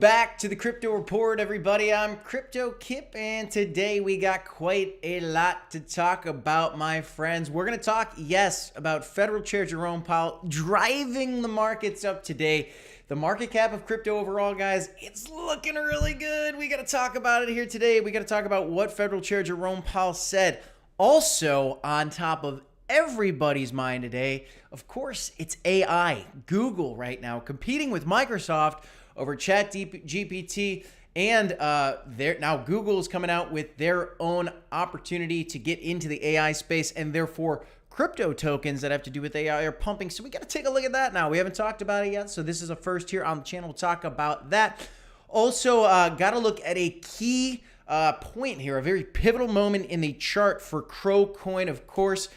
Back to the crypto report, everybody. I'm Crypto Kip, and today we got quite a lot to talk about, my friends. We're going to talk, yes, about Federal Chair Jerome Powell driving the markets up today. The market cap of crypto overall, guys, it's looking really good. We got to talk about it here today. We got to talk about what Federal Chair Jerome Powell said. Also, on top of everybody's mind today, of course, it's AI. Google right now competing with Microsoft over ChatGPT, and now Google is coming out with their own opportunity to get into the AI space, and therefore crypto tokens that have to do with AI are pumping. So we got to take a look at that now. We haven't talked about it yet, so this is a first here on the channel. We'll talk about that. Also, got to look at a key point here, a very pivotal moment in the chart for CRO coin, of course,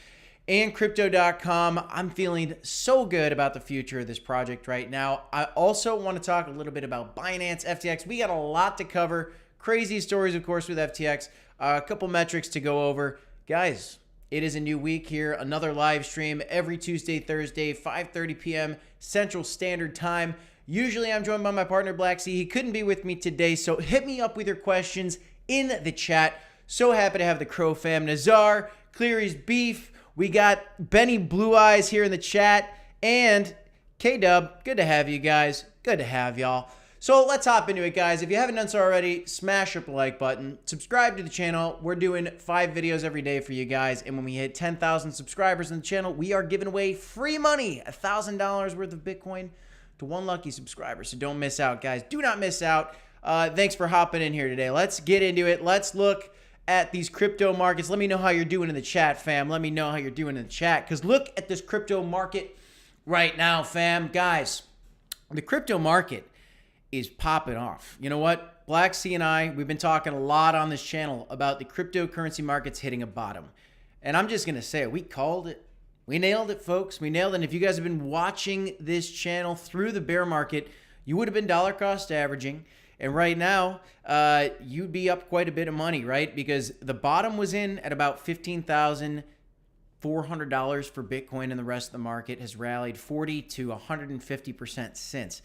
and crypto.com. I'm feeling so good about the future of this project right now. I also want to talk a little bit about Binance, FTX. We got a lot to cover. Crazy stories, of course, with FTX. A couple metrics to go over. Guys, it is a new week here. Another live stream every Tuesday, Thursday, 5:30 p.m. Central Standard Time. Usually I'm joined by my partner, Blacksea. He couldn't be with me today, so hit me up with your questions in the chat. So happy to have the Crow fam. Nazar, Cleary's Beef. We got Benny Blue Eyes here in the chat, and K-Dub. Good to have you guys. Good to have y'all. So let's hop into it, guys. If you haven't done so already, smash up the like button. Subscribe to the channel. We're doing 5 videos every day for you guys, and when we hit 10,000 subscribers on the channel, we are giving away free money, $1,000 worth of Bitcoin to one lucky subscriber. So don't miss out, guys. Do not miss out. Thanks for hopping in here today. Let's get into it. Let's look at these crypto markets. Let me know how you're doing in the chat, fam. Let me know how you're doing in the chat, because look at this crypto market right now, fam. Guys, the crypto market is popping off. You know what? Blacksea and I, we've been talking a lot on this channel about the cryptocurrency markets hitting a bottom. And I'm just going to say it. We called it. We nailed it, folks. We nailed it. And if you guys have been watching this channel through the bear market, you would have been dollar cost averaging. And right now, you'd be up quite a bit of money, right? Because the bottom was in at about $15,400 for Bitcoin, and the rest of the market has rallied 40 to 150% since.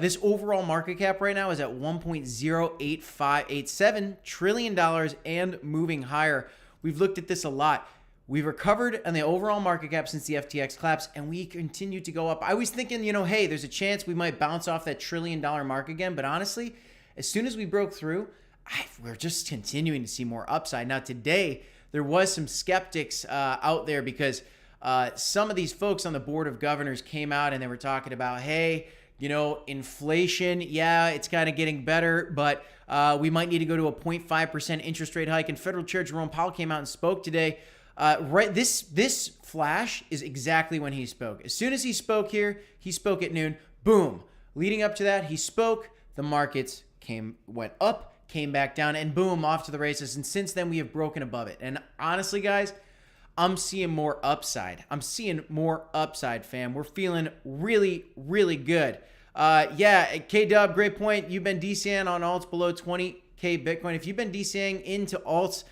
This overall market cap right now is at $1.087 trillion and moving higher. We've looked at this a lot. We've recovered on the overall market cap since the FTX collapse, and we continue to go up. I was thinking, hey, there's a chance we might bounce off that $1 trillion mark again, but honestly, as soon as we broke through, we're just continuing to see more upside. Now, today, there was some skeptics out there because some of these folks on the board of governors came out and they were talking about, hey, inflation, yeah, it's kind of getting better, but we might need to go to a 0.5% interest rate hike. And Federal Chair Jerome Powell came out and spoke today. This flash is exactly when he spoke. As soon as he spoke here, he spoke at noon. Boom. Leading up to that, he spoke. The markets went up, came back down, and boom, off to the races. And since then, we have broken above it. And honestly, guys, I'm seeing more upside. I'm seeing more upside, fam. We're feeling really, really good. Yeah, K-Dub, great point. You've been DCing on alts below 20K Bitcoin. If you've been DCing into alts,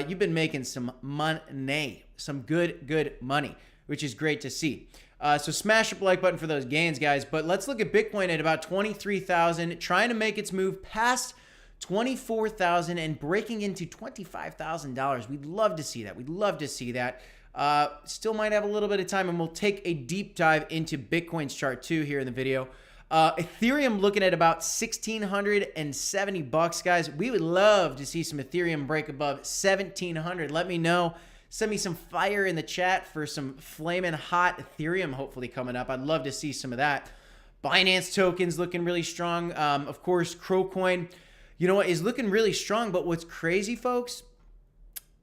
you've been making some money, some good money, which is great to see. So smash up the like button for those gains, guys. But let's look at Bitcoin at about 23,000, trying to make its move past 24,000 and breaking into $25,000. We'd love to see that. We'd love to see that. Still might have a little bit of time, and we'll take a deep dive into Bitcoin's chart too here in the video. Ethereum looking at about $1,670, guys. We would love to see some Ethereum break above 1,700. Let me know. Send me some fire in the chat for some flaming hot Ethereum hopefully coming up. I'd love to see some of that. Binance tokens looking really strong. Of course, CRO coin, is looking really strong. But what's crazy, folks,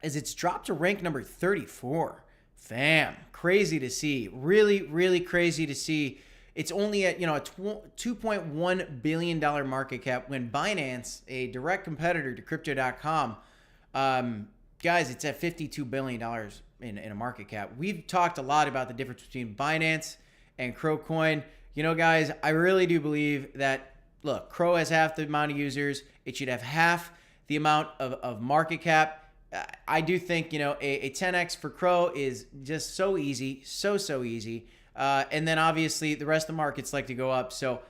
is it's dropped to rank number 34. Fam, crazy to see. Really, really crazy to see. It's only at, a $2.1 billion market cap when Binance, a direct competitor to crypto.com, guys, it's at $52 billion in a market cap. We've talked a lot about the difference between Binance and CRO coin. Guys, I really do believe that, look, CRO has half the amount of users. It should have half the amount of market cap. I do think, a 10x for CRO is just so easy, so easy. And then obviously the rest of the markets like to go up. So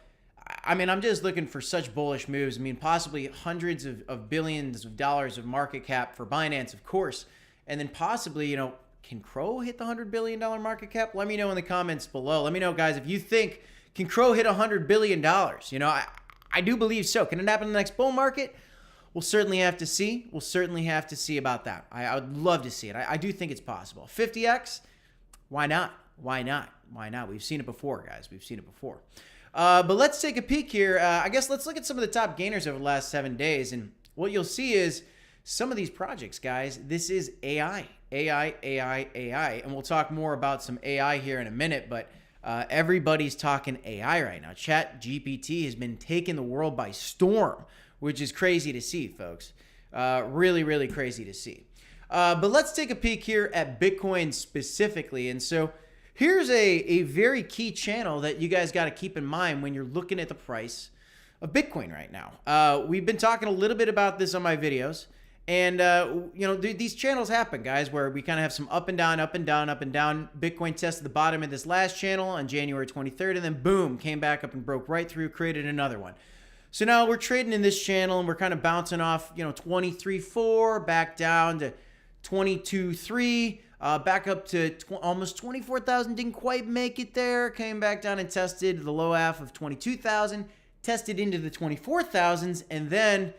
I mean, I'm just looking for such bullish moves. I mean, possibly hundreds of billions of dollars of market cap for Binance, of course. And then possibly, can CRO hit the $100 billion market cap? Let me know in the comments below. Let me know, guys, if you think, can CRO hit $100 billion? I do believe so. Can it happen in the next bull market? We'll certainly have to see. We'll certainly have to see about that. I would love to see it. I do think it's possible. 50x? Why not? Why not? Why not? We've seen it before, guys. We've seen it before. But let's take a peek here. I guess let's look at some of the top gainers over the last 7 days. And what you'll see is some of these projects, guys, this is AI. AI. And we'll talk more about some AI here in a minute. But everybody's talking AI right now. ChatGPT has been taking the world by storm, which is crazy to see, folks. Really, really crazy to see. But let's take a peek here at Bitcoin specifically. And so here's a very key channel that you guys got to keep in mind when you're looking at the price of Bitcoin right now. We've been talking a little bit about this on my videos. And, these channels happen, guys, where we kind of have some up and down, up and down, up and down. Bitcoin tested the bottom of this last channel on January 23rd, and then boom, came back up and broke right through, created another one. So now we're trading in this channel, and we're kind of bouncing off, 23.4, back down to 22.3, back up to almost 24,000. Didn't quite make it there. Came back down and tested the low half of 22,000, tested into the 24,000s, and then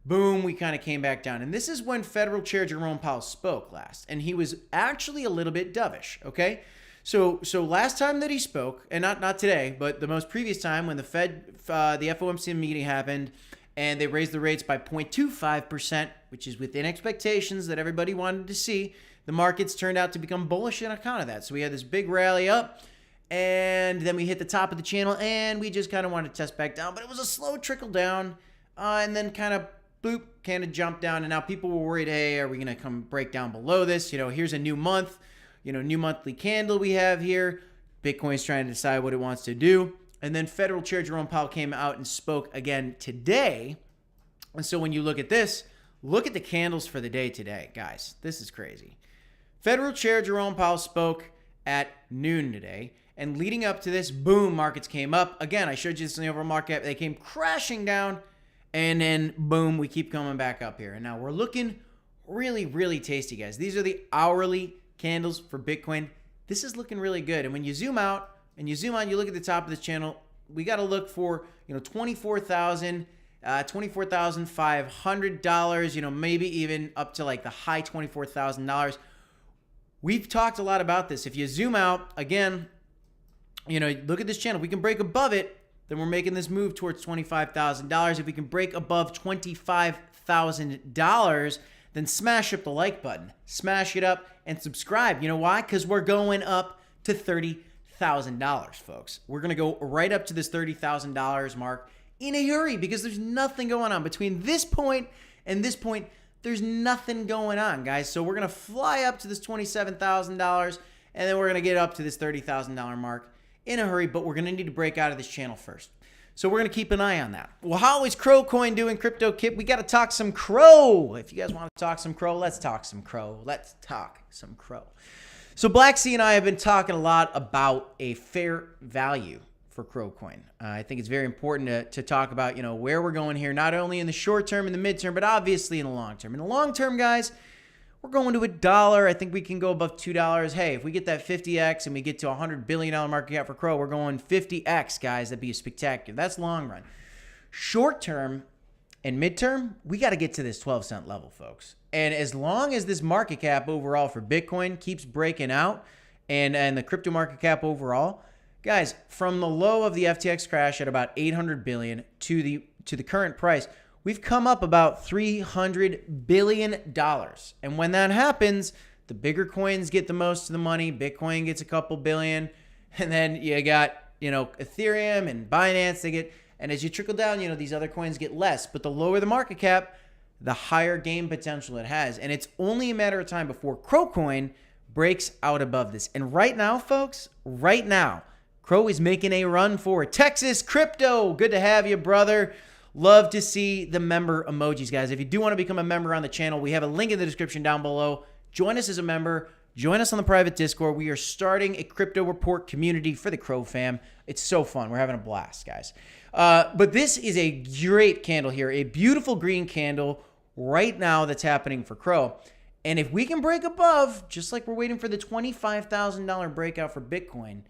boom, we kind of came back down. And this is when Federal Chair Jerome Powell spoke last. And he was actually a little bit dovish, okay? So last time that he spoke, and not today, but the most previous time when the FOMC meeting happened, and they raised the rates by 0.25%, which is within expectations that everybody wanted to see, the markets turned out to become bullish on account of that. So we had this big rally up, and then we hit the top of the channel, and we just kind of wanted to test back down. But it was a slow trickle down, and then kind of boop, kind of jumped down, and now people were worried, hey, are we going to come break down below this? Here's a new month, new monthly candle we have here. Bitcoin's trying to decide what it wants to do. And then Federal Chair Jerome Powell came out and spoke again today. And so when you look at this, look at the candles for the day today. Guys, this is crazy. Federal Chair Jerome Powell spoke at noon today. And leading up to this, boom, markets came up. Again, I showed you this in the overall market. They came crashing down. And then, boom, we keep coming back up here. And now we're looking really, really tasty, guys. These are the hourly candles for Bitcoin. This is looking really good. And when you zoom out and you zoom on, you look at the top of this channel, we got to look for, $24,000, $24,500, maybe even up to like the high $24,000. We've talked a lot about this. If you zoom out, again, look at this channel. We can break above it. Then we're making this move towards $25,000. If we can break above $25,000, then smash up the like button. Smash it up and subscribe. You know why? Because we're going up to $30,000, folks. We're going to go right up to this $30,000 mark in a hurry because there's nothing going on. Between this point and this point, there's nothing going on, guys. So we're going to fly up to this $27,000, and then we're going to get up to this $30,000 mark in a hurry, but we're going to need to break out of this channel first. So we're going to keep an eye on that. Well, how is CRO coin doing, Crypto Kip? We got to talk some CRO. If you guys want to talk some CRO, let's talk some CRO. Let's talk some CRO. So Blacksea and I have been talking a lot about a fair value for CRO coin. I think it's very important to talk about, where we're going here, not only in the short term and the midterm, but obviously in the long term. In the long term, guys, we're going to $1. I think we can go above $2. Hey, if we get that 50x and we get to $100 billion market cap for CRO, we're going 50x, guys. That'd be spectacular. That's long run. Short term and midterm, we got to get to this 12-cent level, folks. And as long as this market cap overall for Bitcoin keeps breaking out and the crypto market cap overall, guys, from the low of the FTX crash at about $800 billion to the current price, we've come up about $300 billion. And when that happens, the bigger coins get the most of the money. Bitcoin gets a couple billion. And then you got, Ethereum and Binance, they get, and as you trickle down, these other coins get less. But the lower the market cap, the higher gain potential it has. And it's only a matter of time before CRO coin breaks out above this. And right now, folks, CRO is making a run for Texas crypto. Good to have you, brother. Love to see the member emojis, guys. If you do want to become a member on the channel, we have a link in the description down below. Join us as a member. Join us on the private Discord. We are starting a crypto report community for the CRO fam. It's so fun. We're having a blast, guys. But this is a great candle here, a beautiful green candle right now that's happening for CRO. And if we can break above, just like we're waiting for the $25,000 breakout for Bitcoin,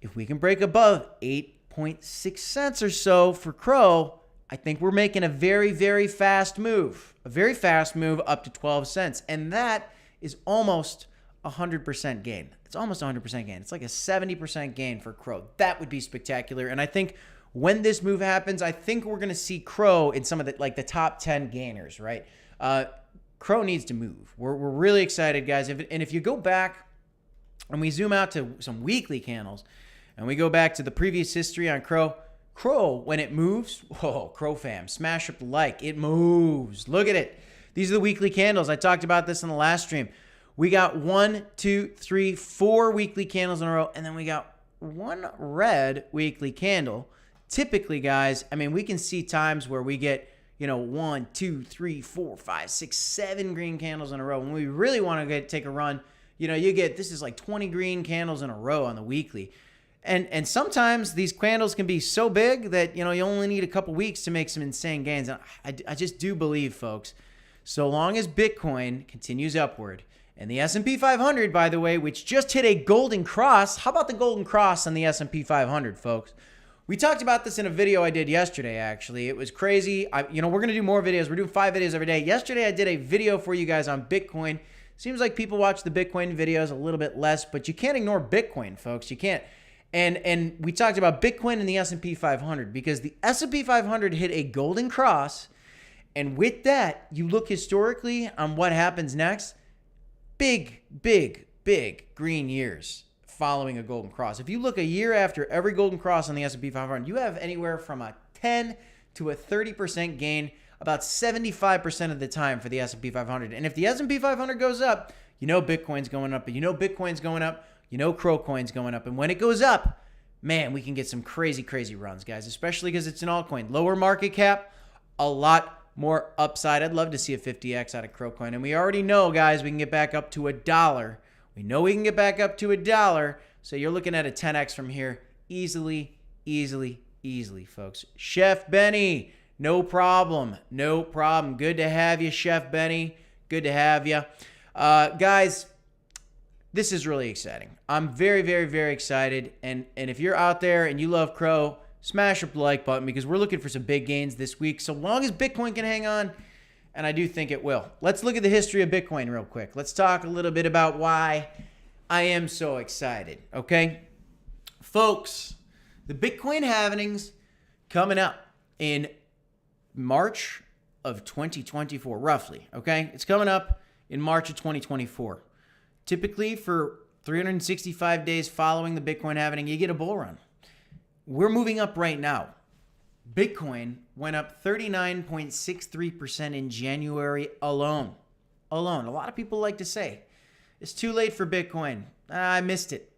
if we can break above 8.6 cents or so for CRO, I think we're making a very, very fast move. A very fast move up to 12 cents. And that is almost 100% gain. It's almost 100% gain. It's like a 70% gain for CRO. That would be spectacular. And I think when this move happens, I think we're going to see CRO in some of the top 10 gainers, right? CRO needs to move. We're really excited, guys. And if you go back and we zoom out to some weekly candles and we go back to the previous history on CRO, when it moves, whoa, CRO fam, smash up the like. It moves. Look at it. These are the weekly candles. I talked about this in the last stream. We got 1, 2, 3, 4 weekly candles in a row, and then we got one red weekly candle. Typically, guys, I mean, we can see times where we get 1, 2, 3, 4, 5, 6, 7 green candles in a row. When we really want to take a run, you get, this is like 20 green candles in a row on the weekly. And sometimes these candles can be so big that, you only need a couple weeks to make some insane gains. And I just do believe, folks, so long as Bitcoin continues upward, and the S&P 500, by the way, which just hit a golden cross. How about the golden cross on the S&P 500, folks? We talked about this in a video I did yesterday, actually. It was crazy. We're going to do more videos. We're doing 5 videos every day. Yesterday, I did a video for you guys on Bitcoin. Seems like people watch the Bitcoin videos a little bit less, but you can't ignore Bitcoin, folks. You can't. And we talked about Bitcoin and the S&P 500 because the S&P 500 hit a golden cross. And with that, you look historically on what happens next. Big, big, big green years following a golden cross. If you look a year after every golden cross on the S&P 500, you have anywhere from a 10 to a 30% gain about 75% of the time for the S&P 500. And if the S&P 500 goes up, Bitcoin's going up. And Bitcoin's going up, CRO coin's going up. And when it goes up, man, we can get some crazy, crazy runs, guys, especially because it's an altcoin. Lower market cap, a lot more upside. I'd love to see a 50x out of CRO coin. And we already know, guys, we can get back up to $1. We know we can get back up to $1. So you're looking at a 10x from here easily, easily, easily, folks. Chef Benny, no problem. No problem. Good to have you, Chef Benny. Good to have you. Guys, this is really exciting. I'm very, very, very excited. And if you're out there and you love CRO, smash up the like button because we're looking for some big gains this week. So long as Bitcoin can hang on, and I do think it will. Let's look at the history of Bitcoin real quick. Let's talk a little bit about why I am so excited, okay? Folks, the Bitcoin halvings coming up in March of 2024, roughly, okay? It's coming up in March of 2024. Typically, for 365 days following the Bitcoin halving, you get a bull run. We're moving up right now. Bitcoin went up 39.63% in January alone. A lot of people like to say, it's too late for Bitcoin. I missed it.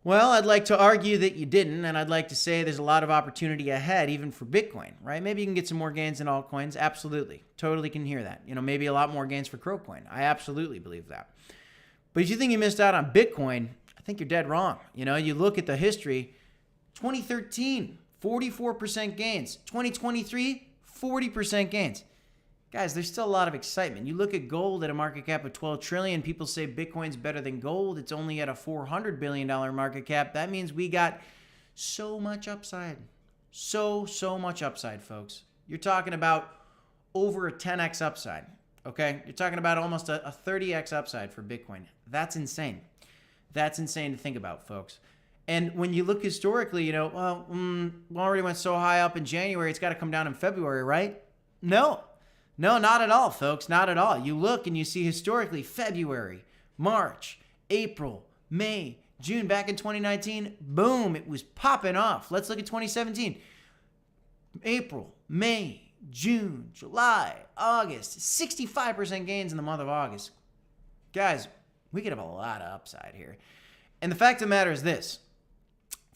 Well, I'd like to argue that you didn't, and I'd like to say there's a lot of opportunity ahead even for Bitcoin, right? Maybe you can get some more gains in altcoins. Absolutely. Totally can hear that. Maybe a lot more gains for CRO coin. I absolutely believe that. But if you think you missed out on Bitcoin, I think you're dead wrong. You look at the history, 2013, 44% gains. 2023, 40% gains. Guys, there's still a lot of excitement. You look at gold at a market cap of 12 trillion. People say Bitcoin's better than gold. It's only at a $400 billion market cap. That means we got so much upside. So much upside, folks. You're talking about over a 10x upside, okay? You're talking about almost a 30x upside for Bitcoin. That's insane. That's insane to think about, folks. And when you look historically, we already went so high up in January, it's got to come down in February, right? No, not at all, folks. Not at all. You look and you see historically February, March, April, May, June, back in 2019, boom, it was popping off. Let's look at 2017. April, May, June, July, August, 65% gains in the month of August. Guys, we could have a lot of upside here. And the fact of the matter is this.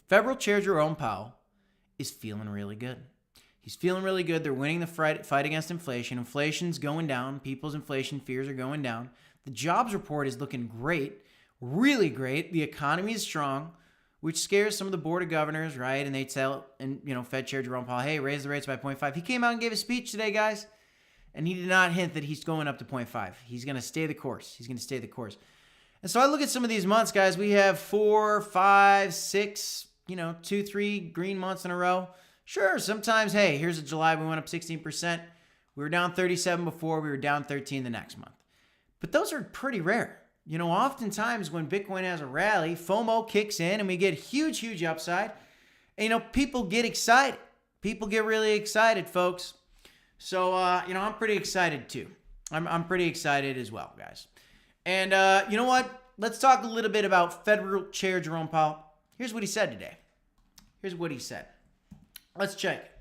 Federal Chair Jerome Powell is feeling really good. He's feeling really good. They're winning the fight against inflation. Inflation's going down. People's inflation fears are going down. The jobs report is looking great, really great. The economy is strong. which scares some of the board of governors, right? And they tell, Fed Chair Jerome Powell, hey, raise the rates by 0.5. He came out and gave a speech today, guys, and he did not hint that he's going up to 0.5. He's going to stay the course. He's going to stay the course. And so I look at some of these months, guys. We have 4, 5, 6, 2, 3 green months in a row. Sure, sometimes, hey, here's a July. We went up 16%. We were down 37 before. We were down 13 the next month. But those are pretty rare. Oftentimes when Bitcoin has a rally, FOMO kicks in and we get huge upside. And, people get excited. People get really excited, folks. So, I'm pretty excited too. I'm pretty excited as well, guys. And you know what? Let's talk a little bit about Federal Chair Jerome Powell. Here's what he said today. Here's what he said. Let's check it.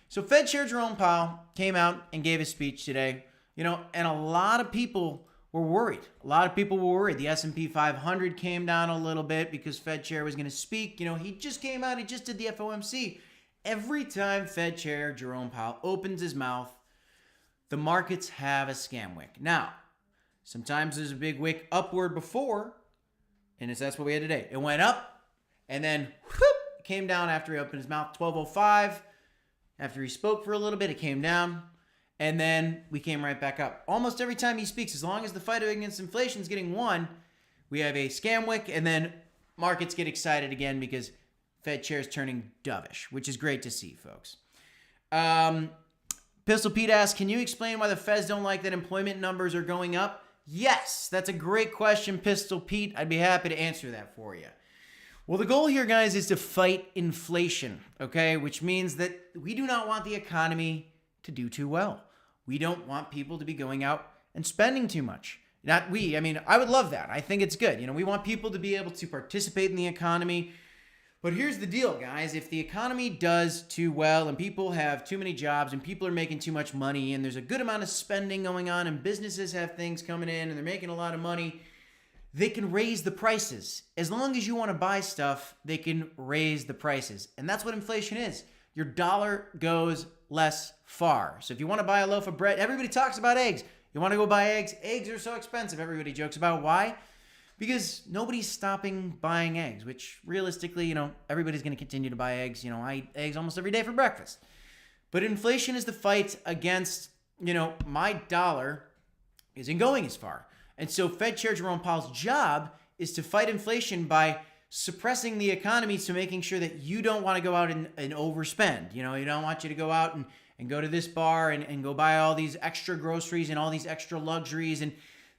So Fed Chair Jerome Powell came out and gave a speech today, and a lot of people were worried. A lot of people were worried. The S&P 500 came down a little bit because Fed Chair was going to speak. He just came out. He just did the FOMC. Every time Fed Chair Jerome Powell opens his mouth, the markets have a scam wick. Now, sometimes there's a big wick upward before, and that's what we had today. It went up, and then whoop, came down after he opened his mouth. 12:05. After he spoke for a little bit, it came down, and then we came right back up. Almost every time he speaks, as long as the fight against inflation is getting won, we have a scam wick, and then markets get excited again because Fed Chair is turning dovish, which is great to see, folks. Pistol Pete asks, can you explain why the Feds don't like that employment numbers are going up? Yes, that's a great question, Pistol Pete. I'd be happy to answer that for you. Well, the goal here, guys, is to fight inflation, okay? Which means that we do not want the economy to do too well. We don't want people to be going out and spending too much. Not we. I mean, I would love that. I think it's good. We want people to be able to participate in the economy. But here's the deal, guys. If the economy does too well and people have too many jobs and people are making too much money and there's a good amount of spending going on and businesses have things coming in and they're making a lot of money, they can raise the prices. As long as you want to buy stuff, they can raise the prices. And that's what inflation is. Your dollar goes less far. So if you want to buy a loaf of bread, everybody talks about eggs. You want to go buy eggs? Eggs are so expensive. Everybody jokes about why? Because nobody's stopping buying eggs, which realistically, everybody's going to continue to buy eggs. I eat eggs almost every day for breakfast. But inflation is the fight against, my dollar isn't going as far. And so Fed Chair Jerome Powell's job is to fight inflation by suppressing the economy, so making sure that you don't want to go out and overspend. You don't want you to go out and go to this bar and go buy all these extra groceries and all these extra luxuries. And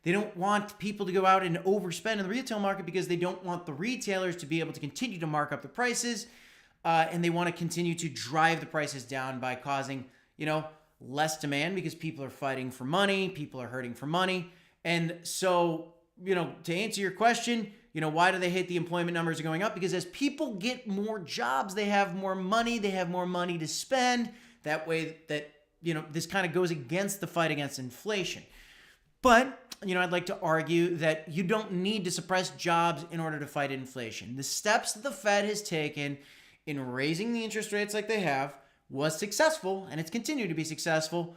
they don't want people to go out and overspend in the retail market because they don't want the retailers to be able to continue to mark up the prices. And they want to continue to drive the prices down by causing, less demand because people are fighting for money. People are hurting for money. And so, to answer your question, why do they hate the employment numbers are going up? Because as people get more jobs, they have more money to spend. That way that, this kind of goes against the fight against inflation. But, I'd like to argue that you don't need to suppress jobs in order to fight inflation. The steps that the Fed has taken in raising the interest rates like they have was successful, and it's continued to be successful.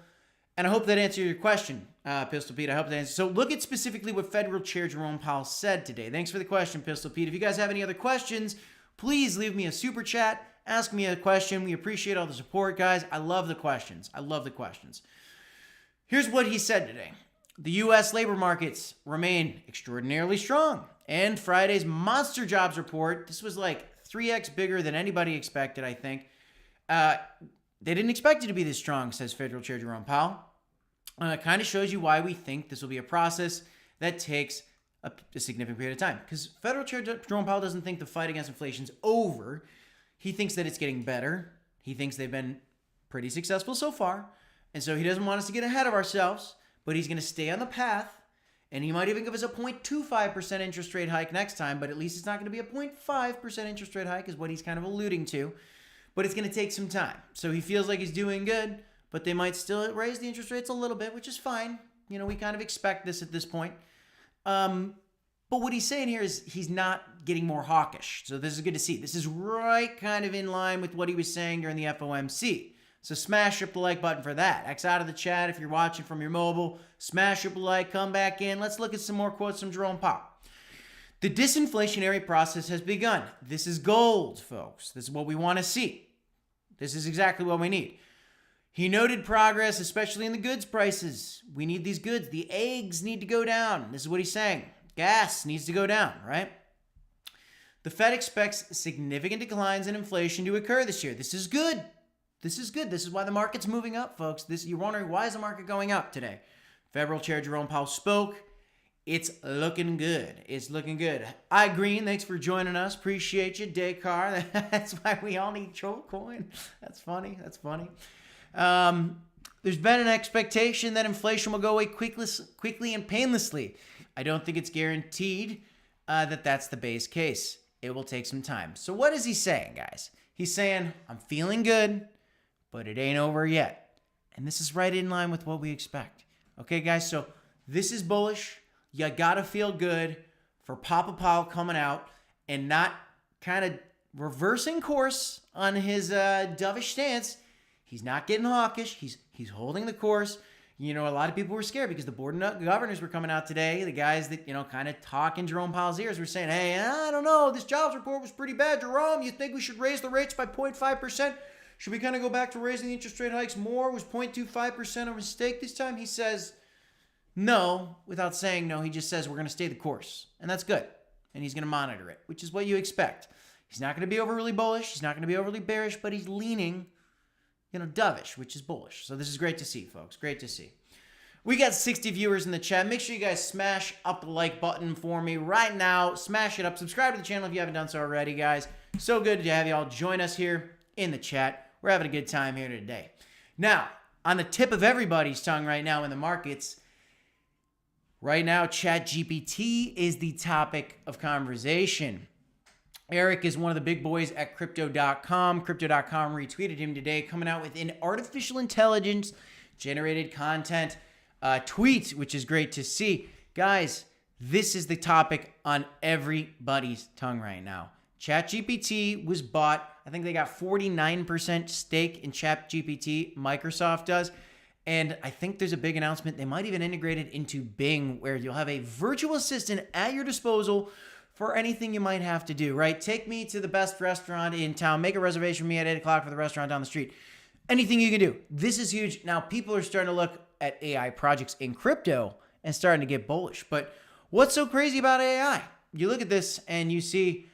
And I hope that answered your question, Pistol Pete. I hope that answers. So look at specifically what Federal Chair Jerome Powell said today. Thanks for the question, Pistol Pete. If you guys have any other questions, please leave me a super chat. Ask me a question. We appreciate all the support, guys. I love the questions. Here's what he said today. The U.S. labor markets remain extraordinarily strong. And Friday's monster jobs report, this was like 3x bigger than anybody expected, I think. They didn't expect it to be this strong, says Federal Chair Jerome Powell. It kind of shows you why we think this will be a process that takes a significant period of time. Because Federal Chair Jerome Powell doesn't think the fight against inflation is over. He thinks that it's getting better. He thinks they've been pretty successful so far. And so he doesn't want us to get ahead of ourselves, but he's going to stay on the path. And he might even give us a 0.25% interest rate hike next time, but at least it's not going to be a 0.5% interest rate hike is what he's kind of alluding to. But it's going to take some time. So he feels like he's doing good, but they might still raise the interest rates a little bit, which is fine. We kind of expect this at this point. But what he's saying here is he's not getting more hawkish. So this is good to see. This is right kind of in line with what he was saying during the FOMC. So smash up the like button for that. X out of the chat if you're watching from your mobile. Smash up the like, come back in. Let's look at some more quotes from Jerome Powell. The disinflationary process has begun. This is gold, folks. This is what we want to see. This is exactly what we need. He noted progress, especially in the goods prices. We need these goods. The eggs need to go down. This is what he's saying. Gas needs to go down, right? The Fed expects significant declines in inflation to occur this year. This is good. This is good. This is why the market's moving up, folks. You're wondering, why is the market going up today? Federal Chair Jerome Powell spoke. It's looking good. It's looking good. Green, thanks for joining us. Appreciate you. Descartes, that's why we all need Trollcoin. That's funny. That's funny. There's been an expectation that inflation will go away quickly and painlessly. I don't think it's guaranteed that that's the base case. It will take some time. So what is he saying, guys? He's saying, I'm feeling good, but it ain't over yet. And this is right in line with what we expect. Okay, guys, so this is bullish. You got to feel good for Papa Powell coming out and not kind of reversing course on his dovish stance. He's not getting hawkish. He's holding the course. You know, a lot of people were scared because the board of governors were coming out today. The guys that, you know, kind of talk in Jerome Powell's ears were saying, hey, I don't know. This jobs report was pretty bad. Jerome, you think we should raise the rates by 0.5%? Should we kind of go back to raising the interest rate hikes more? Was 0.25% a mistake this time? He says no, without saying no. He just says we're going to stay the course. And that's good. And he's going to monitor it, which is what you expect. He's not going to be overly bullish. He's not going to be overly bearish, but he's leaning, you know, dovish, which is bullish. So this is great to see, folks. Great to see. We got 60 viewers in the chat. Make sure you guys smash up the like button for me right now. Smash it up. Subscribe to the channel if you haven't done so already, guys. So good to have you all join us here in the chat. We're having a good time here today. Now, on the tip of everybody's tongue right now in the markets, right now, ChatGPT is the topic of conversation. Eric is one of the big boys at Crypto.com. Crypto.com retweeted him today, coming out with an artificial intelligence generated content tweet, which is great to see. Guys, this is the topic on everybody's tongue right now. ChatGPT was bought. I think they got 49% stake in ChatGPT. Microsoft does. And I think there's a big announcement. They might even integrate it into Bing, where you'll have a virtual assistant at your disposal for anything you might have to do, right? Take me to the best restaurant in town. Make a reservation for me at 8 o'clock for the restaurant down the street. Anything you can do. This is huge. Now, people are starting to look at AI projects in crypto and starting to get bullish. But what's so crazy about AI? You look at this and you see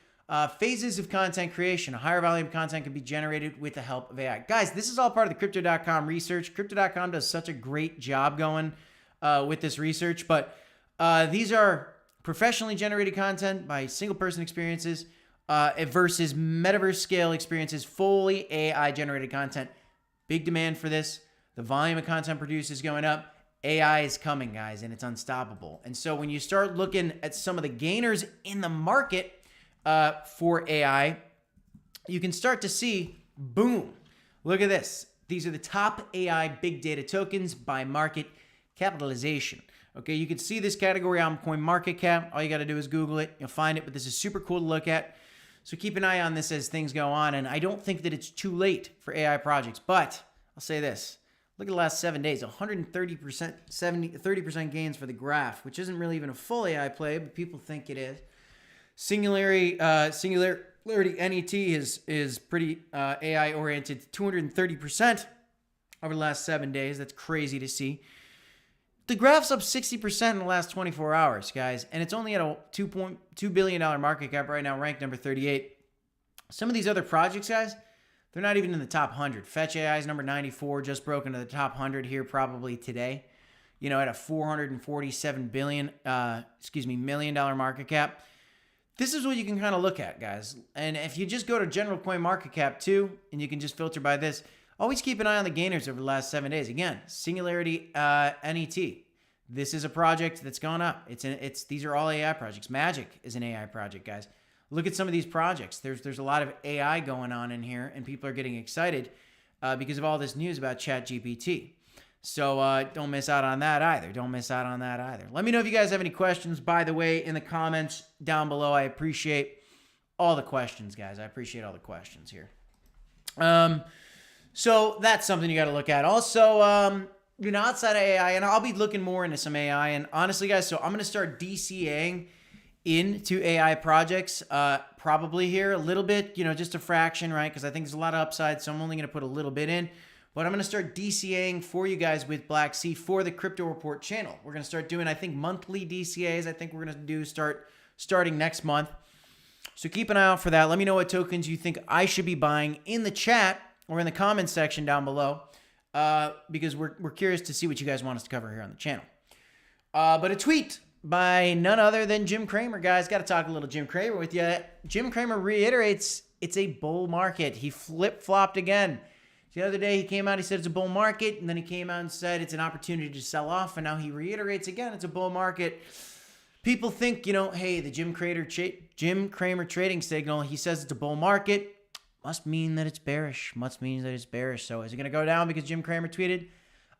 phases of content creation. A higher volume of content can be generated with the help of AI. Guys, this is all part of the Crypto.com research. Crypto.com does such a great job going with this research. But these are professionally generated content by single-person experiences versus metaverse scale experiences, fully AI-generated content. Big demand for this. The volume of content produced is going up. AI is coming, guys, and it's unstoppable. And so when you start looking at some of the gainers in the market for AI, you can start to see, boom, look at this. These are the top AI big data tokens by market capitalization. Okay, you can see this category on CoinMarketCap. All you got to do is Google it. You'll find it, but this is super cool to look at. So keep an eye on this as things go on. And I don't think that it's too late for AI projects, but I'll say this. Look at the last 7 days, 130%, 30% gains for the graph, which isn't really even a full AI play, but people think it is. Singularity NET is pretty AI oriented, 230% over the last 7 days. That's crazy to see. The graph's up 60% in the last 24 hours, guys, and it's only at a $2.2 billion market cap right now, ranked number 38. Some of these other projects, guys, they're not even in the top 100. Fetch AI is number 94, just broke into the top 100 here probably today. You know, at a $447 million market cap. This is what you can kind of look at, guys. And if you just go to general coin market cap too, and you can just filter by this, always keep an eye on the gainers over the last 7 days. Again, Singularity NET. This is a project that's gone up. These are all AI projects. Magic is an AI project, guys. Look at some of these projects. There's a lot of AI going on in here, and people are getting excited because of all this news about ChatGPT. So don't miss out on that either. Don't miss out on that either. Let me know if you guys have any questions, by the way, in the comments down below. I appreciate all the questions, guys. I appreciate all the questions here. So that's something you got to look at. Also, you know, outside of AI, and I'll be looking more into some AI. And honestly, guys, so I'm going to start DCAing into AI projects, probably here a little bit, just a fraction, right? Because I think there's a lot of upside, so I'm only going to put a little bit in. But I'm going to start DCAing for you guys with Blacksea for the Crypto Report channel. We're going to start doing, I think, monthly DCAs. I think we're going to do starting next month. So keep an eye out for that. Let me know what tokens you think I should be buying in the chat or in the comments section down below, because we're curious to see what you guys want us to cover here on the channel. But a tweet by none other than Jim Cramer, guys. Got to talk a little Jim Cramer with you. Jim Cramer reiterates it's a bull market. He flip-flopped again. The other day he came out, he said it's a bull market, and then he came out and said it's an opportunity to sell off, and now he reiterates again it's a bull market. People think, hey, the Jim Cramer trading signal, he says it's a bull market, must mean that it's bearish. So is it going to go down because Jim Cramer tweeted?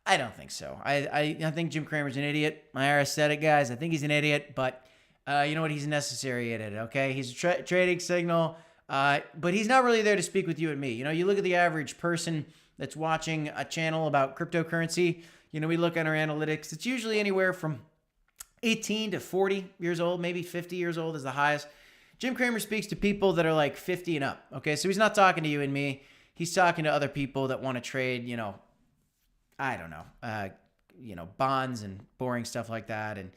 I don't think so. I think Jim Cramer's an idiot. My IRS said it, guys. I think he's an idiot, but you know what? He's a necessary idiot, okay? He's a trading signal, but he's not really there to speak with you and me. You look at the average person that's watching a channel about cryptocurrency. We look at our analytics. It's usually anywhere from 18 to 40 years old, maybe 50 years old is the highest. Jim Cramer speaks to people that are like 50 and up, okay? So he's not talking to you and me. He's talking to other people that want to trade, I don't know, bonds and boring stuff like that. And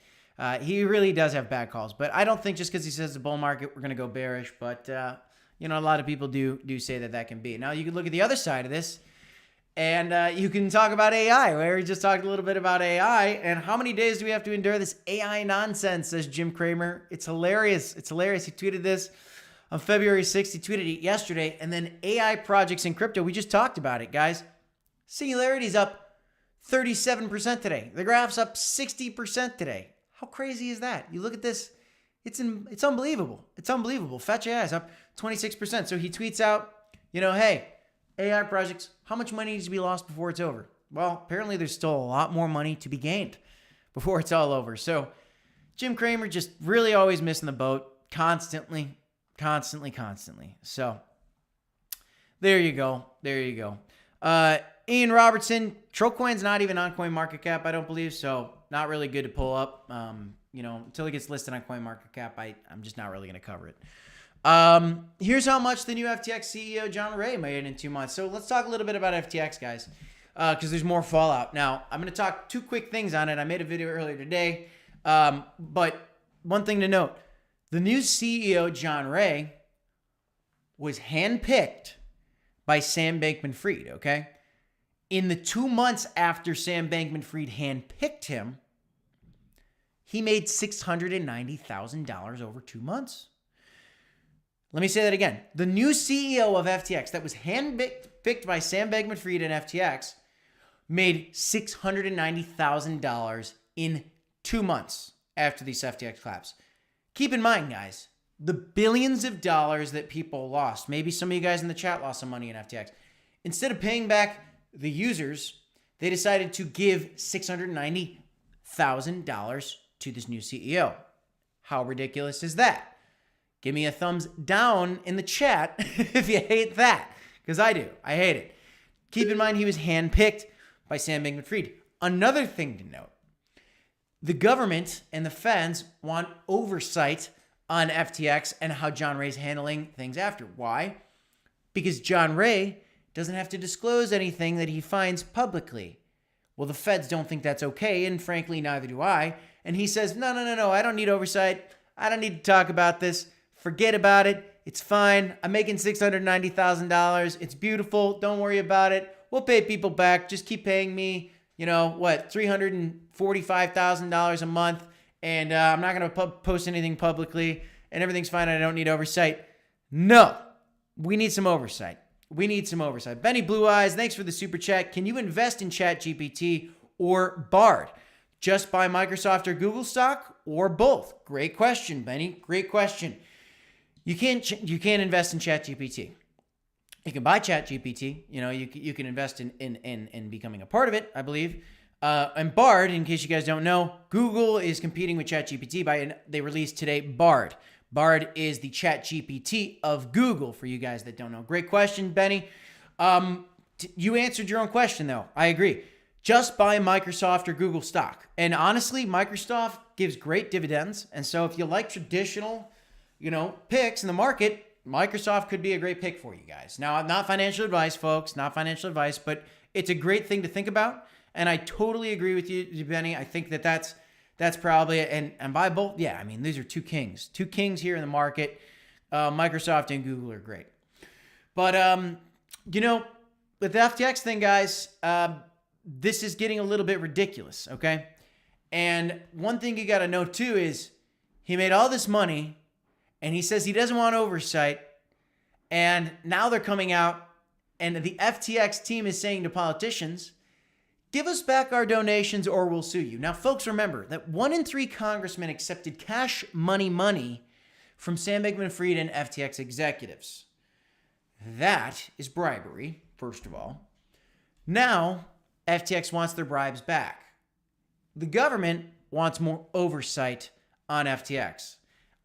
he really does have bad calls. But I don't think just because he says the bull market, we're going to go bearish. But, a lot of people do say that can be. Now, you can look at the other side of this, and you can talk about AI, where we just talked a little bit about AI. And how many days do we have to endure this AI nonsense, says Jim Cramer. It's hilarious. He tweeted this on February 6th. He tweeted it yesterday. And then AI projects in crypto, we just talked about it, guys. Singularity's up 37% today. The graph's up 60% today. How crazy is that? You look at this, it's unbelievable. It's unbelievable. Fetch AI is up 26%. So he tweets out, hey, AI projects, how much money needs to be lost before it's over? Well, apparently there's still a lot more money to be gained before it's all over. So Jim Cramer just really always missing the boat constantly. So there you go. Ian Robertson, Trollcoin's not even on CoinMarketCap, I don't believe, so not really good to pull up. Until it gets listed on CoinMarketCap, I'm just not really going to cover it. Here's how much the new FTX CEO John Ray made in 2 months. So let's talk a little bit about FTX, guys, because there's more fallout. Now, I'm going to talk two quick things on it. I made a video earlier today, but one thing to note, the new CEO John Ray was handpicked by Sam Bankman-Fried, okay? In the 2 months after Sam Bankman-Fried handpicked him, he made $690,000 over 2 months. Let me say that again. The new CEO of FTX that was handpicked by Sam Bankman-Fried and FTX made $690,000 in 2 months after these FTX collapse. Keep in mind, guys, the billions of dollars that people lost. Maybe some of you guys in the chat lost some money in FTX. Instead of paying back the users, they decided to give $690,000 to this new CEO. How ridiculous is that? Give me a thumbs down in the chat if you hate that, because I do. I hate it. Keep in mind he was handpicked by Sam Bankman-Fried. Another thing to note, the government and the feds want oversight on FTX and how John Ray's handling things after. Why? Because John Ray doesn't have to disclose anything that he finds publicly. Well, the feds don't think that's okay, and frankly, neither do I. And he says, no, I don't need oversight. I don't need to talk about this. Forget about it. It's fine. I'm making $690,000. It's beautiful. Don't worry about it. We'll pay people back. Just keep paying me, $345,000 a month. And I'm not going to post anything publicly. And everything's fine. I don't need oversight. No, we need some oversight. Benny Blue Eyes, thanks for the super chat. Can you invest in ChatGPT or Bard? Just buy Microsoft or Google stock or both? Great question, Benny. Great question. You can't invest in ChatGPT. You can buy ChatGPT. You can invest in becoming a part of it, I believe. And Bard, in case you guys don't know, Google is competing with ChatGPT they released today Bard. Bard is the ChatGPT of Google, for you guys that don't know. Great question, Benny. You answered your own question, though. I agree. Just buy Microsoft or Google stock. And honestly, Microsoft gives great dividends. And so if you like traditional, picks in the market, Microsoft could be a great pick for you guys. Now, not financial advice, folks, not financial advice, but it's a great thing to think about. And I totally agree with you, Benny. I think that's probably, and buy both. Yeah, I mean, these are two kings here in the market. Microsoft and Google are great. But, with the FTX thing, guys, this is getting a little bit ridiculous, okay? And one thing you got to know, too, is he made all this money, and he says he doesn't want oversight, and now they're coming out, and the FTX team is saying to politicians, give us back our donations or we'll sue you. Now, folks, remember that 1 in 3 congressmen accepted cash money from Sam Bankman-Fried and FTX executives. That is bribery, first of all. Now, FTX wants their bribes back. The government wants more oversight on FTX.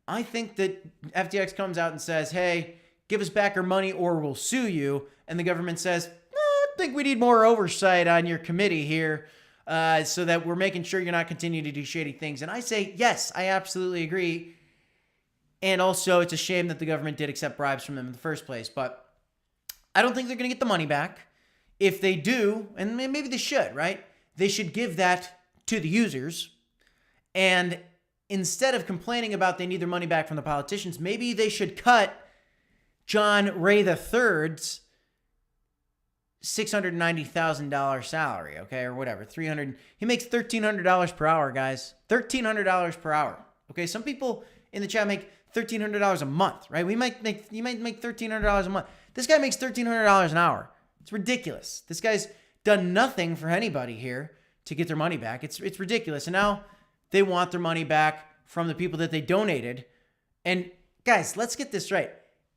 I think that FTX comes out and says, hey, give us back our money or we'll sue you. And the government says, I think we need more oversight on your committee here so that we're making sure you're not continuing to do shady things. And I say, yes, I absolutely agree. And also, it's a shame that the government did accept bribes from them in the first place. But I don't think they're going to get the money back. If they do, and maybe they should, right? They should give that to the users. And instead of complaining about they need their money back from the politicians, maybe they should cut John Ray III's $690,000 salary, okay, or whatever, he makes $1,300 per hour, guys, $1,300 per hour, okay? Some people in the chat make $1,300 a month, right? You might make $1,300 a month. This guy makes $1,300 an hour. It's ridiculous. This guy's done nothing for anybody here to get their money back. It's ridiculous. And now they want their money back from the people that they donated. And guys, let's get this right.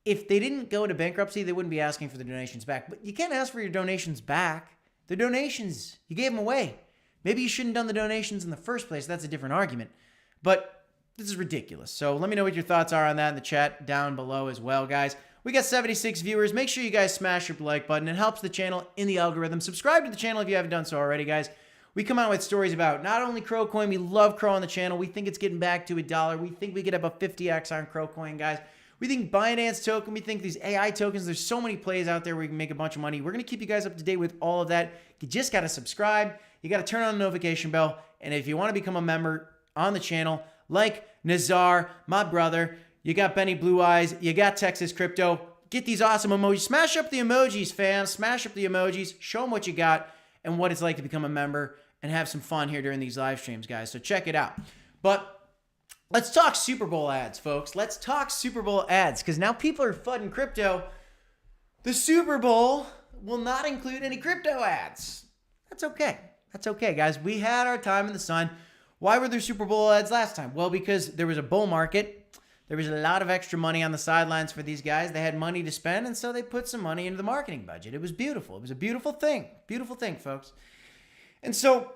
If they didn't go into bankruptcy, they wouldn't be asking for the donations back. But you can't ask for your donations back. They're donations. You gave them away. Maybe you shouldn't have done the donations in the first place. That's a different argument. But this is ridiculous. So let me know what your thoughts are on that in the chat down below as well, guys. We got 76 viewers. Make sure you guys smash your like button. It helps the channel in the algorithm. Subscribe to the channel if you haven't done so already, guys. We come out with stories about not only CROcoin, we love CRO on the channel. We think it's getting back to $1. We think we could have a 50x on CROcoin, guys. We think Binance token, we think these AI tokens, there's so many plays out there where you can make a bunch of money. We're going to keep you guys up to date with all of that. You just got to subscribe. You got to turn on the notification bell. And if you want to become a member on the channel, like Nazar, my brother, you got Benny Blue Eyes, you got Texas Crypto, get these awesome emojis. Smash up the emojis, fam. Smash up the emojis. Show them what you got and what it's like to become a member and have some fun here during these live streams, guys. So check it out. But let's talk Super Bowl ads, folks. Let's talk Super Bowl ads because now people are flooding crypto. The Super Bowl will not include any crypto ads. That's okay. That's okay, guys. We had our time in the sun. Why were there Super Bowl ads last time? Well, because there was a bull market. There was a lot of extra money on the sidelines for these guys. They had money to spend, and so they put some money into the marketing budget. It was beautiful. It was a beautiful thing. Beautiful thing, folks. And so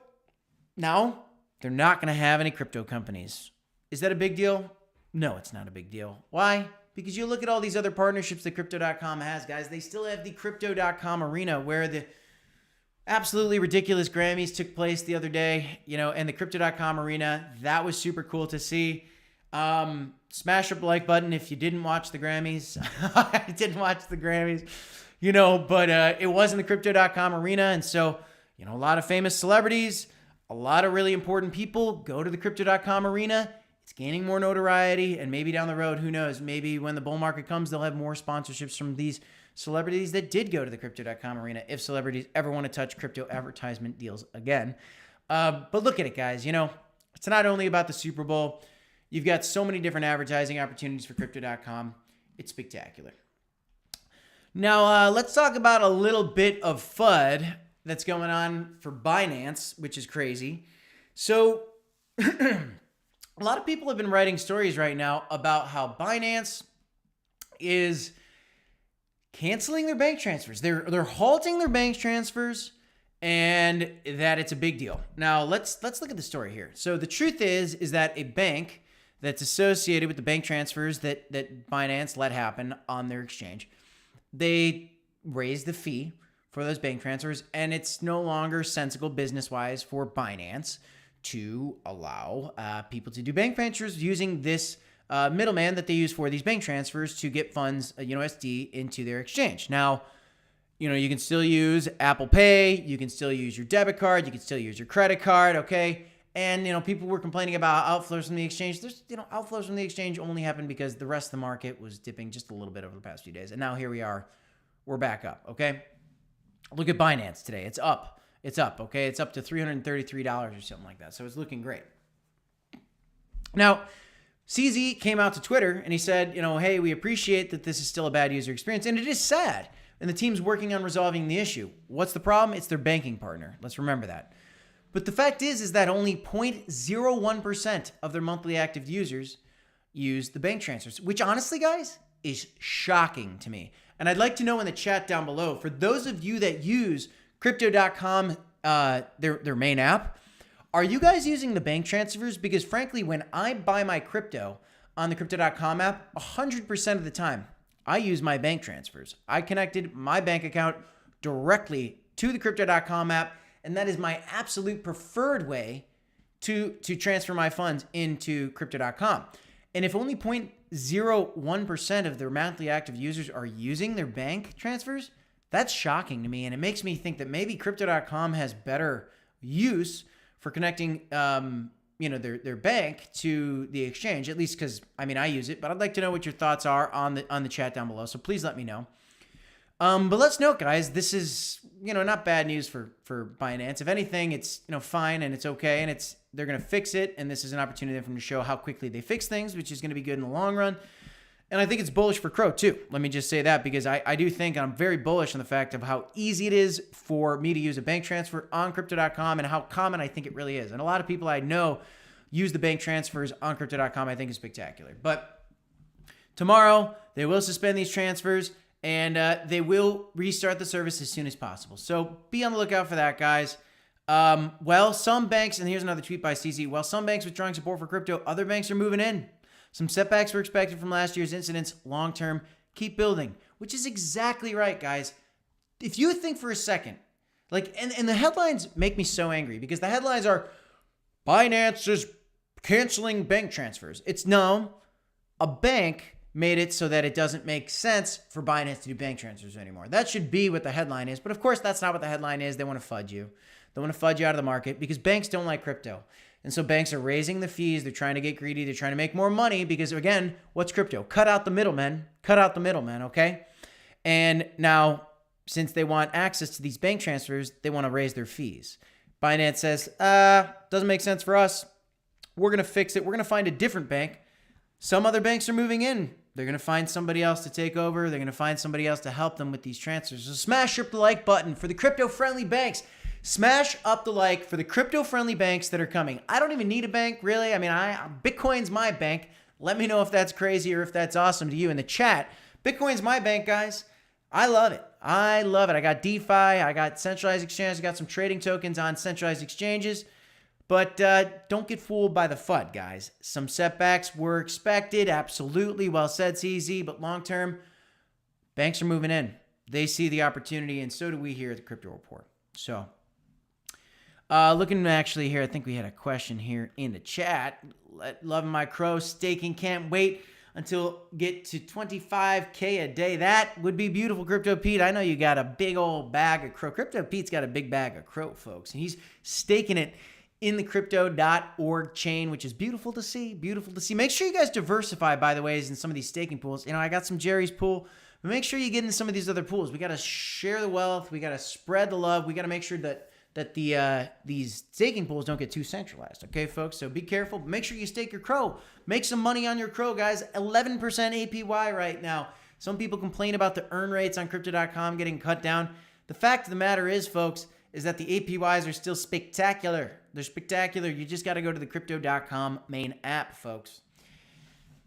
now they're not going to have any crypto companies. Is that a big deal? No, it's not a big deal. Why? Because you look at all these other partnerships that Crypto.com has, guys. They still have the Crypto.com arena where the absolutely ridiculous Grammys took place the other day, and the Crypto.com arena. That was super cool to see. Smash up the like button if you didn't watch the Grammys. I didn't watch the Grammys, but it was in the Crypto.com arena. And so, a lot of famous celebrities, a lot of really important people go to the Crypto.com arena. It's gaining more notoriety, and maybe down the road, who knows, maybe when the bull market comes, they'll have more sponsorships from these celebrities that did go to the Crypto.com arena if celebrities ever want to touch crypto advertisement deals again. But look at it, guys. It's not only about the Super Bowl. You've got so many different advertising opportunities for Crypto.com. It's spectacular. Now, let's talk about a little bit of FUD that's going on for Binance, which is crazy. So a lot of people have been writing stories right now about how Binance is canceling their bank transfers. They're halting their bank transfers, and that it's a big deal. Now, let's look at the story here. So the truth is that a bank that's associated with the bank transfers that Binance let happen on their exchange, they raised the fee for those bank transfers, and it's no longer sensible business-wise for Binance to allow people to do bank transfers using this middleman that they use for these bank transfers to get funds, USD, into their exchange. Now, you can still use Apple Pay, you can still use your debit card, you can still use your credit card, okay? And, people were complaining about outflows from the exchange. There's, outflows from the exchange only happened because the rest of the market was dipping just a little bit over the past few days. And now here we are, we're back up, okay? Look at Binance today. It's up, okay? It's up to $333 or something like that. So it's looking great. Now, CZ came out to Twitter and he said, hey, we appreciate that this is still a bad user experience. And it is sad. And the team's working on resolving the issue. What's the problem? It's their banking partner. Let's remember that. But the fact is that only 0.01% of their monthly active users use the bank transfers, which honestly, guys, is shocking to me. And I'd like to know in the chat down below, for those of you that use Crypto.com, their main app, are you guys using the bank transfers? Because frankly, when I buy my crypto on the Crypto.com app, 100% of the time, I use my bank transfers. I connected my bank account directly to the Crypto.com app, and that is my absolute preferred way to transfer my funds into Crypto.com. And if only 0.01% of their monthly active users are using their bank transfers, that's shocking to me, and it makes me think that maybe Crypto.com has better use for connecting their bank to the exchange, at least because, I use it, but I'd like to know what your thoughts are on the chat down below. So please let me know. But let's note, guys, this is, not bad news for Binance. If anything, it's, fine and it's okay. And they're going to fix it. And this is an opportunity for them to show how quickly they fix things, which is going to be good in the long run. And I think it's bullish for CRO too. Let me just say that because I do think I'm very bullish on the fact of how easy it is for me to use a bank transfer on Crypto.com and how common I think it really is. And a lot of people I know use the bank transfers on Crypto.com. I think is spectacular. But tomorrow they will suspend these transfers and they will restart the service as soon as possible. So be on the lookout for that, guys. Some banks, and here's another tweet by CZ, while some banks withdrawing support for crypto, other banks are moving in. Some setbacks were expected from last year's incidents. Long-term, keep building, which is exactly right, guys. If you think for a second, and the headlines make me so angry because the headlines are Binance is canceling bank transfers. It's no, a bank made it so that it doesn't make sense for Binance to do bank transfers anymore. That should be what the headline is. But of course, that's not what the headline is. They want to fudge you. They want to fudge you out of the market because banks don't like crypto. And so banks are raising the fees. They're trying to get greedy. They're trying to make more money because, again, what's crypto? Cut out the middlemen. Cut out the middlemen, okay? And now, since they want access to these bank transfers, they want to raise their fees. Binance says, doesn't make sense for us. We're going to fix it. We're going to find a different bank. Some other banks are moving in. They're going to find somebody else to take over. They're going to find somebody else to help them with these transfers. So smash up the like button for the crypto-friendly banks. Smash up the like for the crypto-friendly banks that are coming. I don't even need a bank, really. Bitcoin's my bank. Let me know if that's crazy or if that's awesome to you in the chat. Bitcoin's my bank, guys. I love it. I got DeFi. I got centralized exchanges. I got some trading tokens on centralized exchanges. But don't get fooled by the FUD, guys. Some setbacks were expected. Absolutely. Well said, CZ. But long-term, banks are moving in. They see the opportunity, and so do we here at the Crypto Report. So, looking actually here, I think we had a question here in the chat. Loving my crow staking. Can't wait until get to 25K a day. That would be beautiful, Crypto Pete. I know you got a big old bag of crow. Crypto Pete's got a big bag of crow, folks. And he's staking it in the crypto.org chain, which is beautiful to see. Beautiful to see. Make sure you guys diversify, by the way, in some of these staking pools. I got some Jerry's pool. But make sure you get into some of these other pools. We got to share the wealth. We got to spread the love. We got to make sure that these staking pools don't get too centralized. Okay, folks? So be careful. Make sure you stake your crow. Make some money on your crow, guys. 11% APY right now. Some people complain about the earn rates on Crypto.com getting cut down. The fact of the matter is, folks, is that the APYs are still spectacular. They're spectacular. You just got to go to the Crypto.com main app, folks.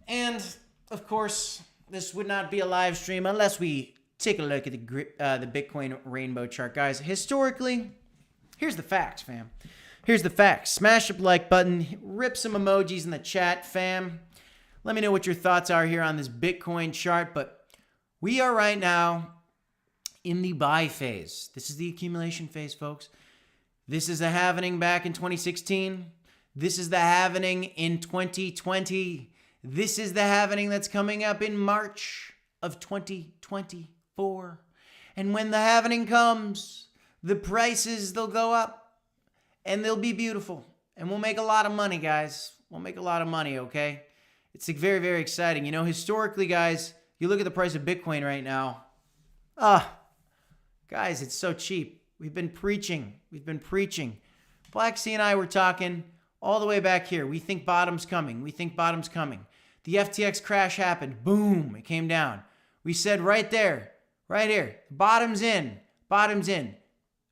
And, of course, this would not be a live stream unless we take a look at the Bitcoin rainbow chart, guys. Historically, here's the facts, fam. Here's the facts. Smash up the like button. Rip some emojis in the chat, fam. Let me know what your thoughts are here on this Bitcoin chart. But we are right now in the buy phase. This is the accumulation phase, folks. This is a happening back in 2016. This is the halvening in 2020. This is the halvening that's coming up in March of 2024. And when the halvening comes, the prices, they'll go up and they'll be beautiful. And we'll make a lot of money, guys. We'll make a lot of money, okay? It's very, very exciting. You know, historically, guys, you look at the price of Bitcoin right now. Guys, it's so cheap. We've been preaching. Blacksea and I were talking all the way back here. We think bottom's coming. The FTX crash happened. Boom, it came down. We said right there, right here, bottom's in.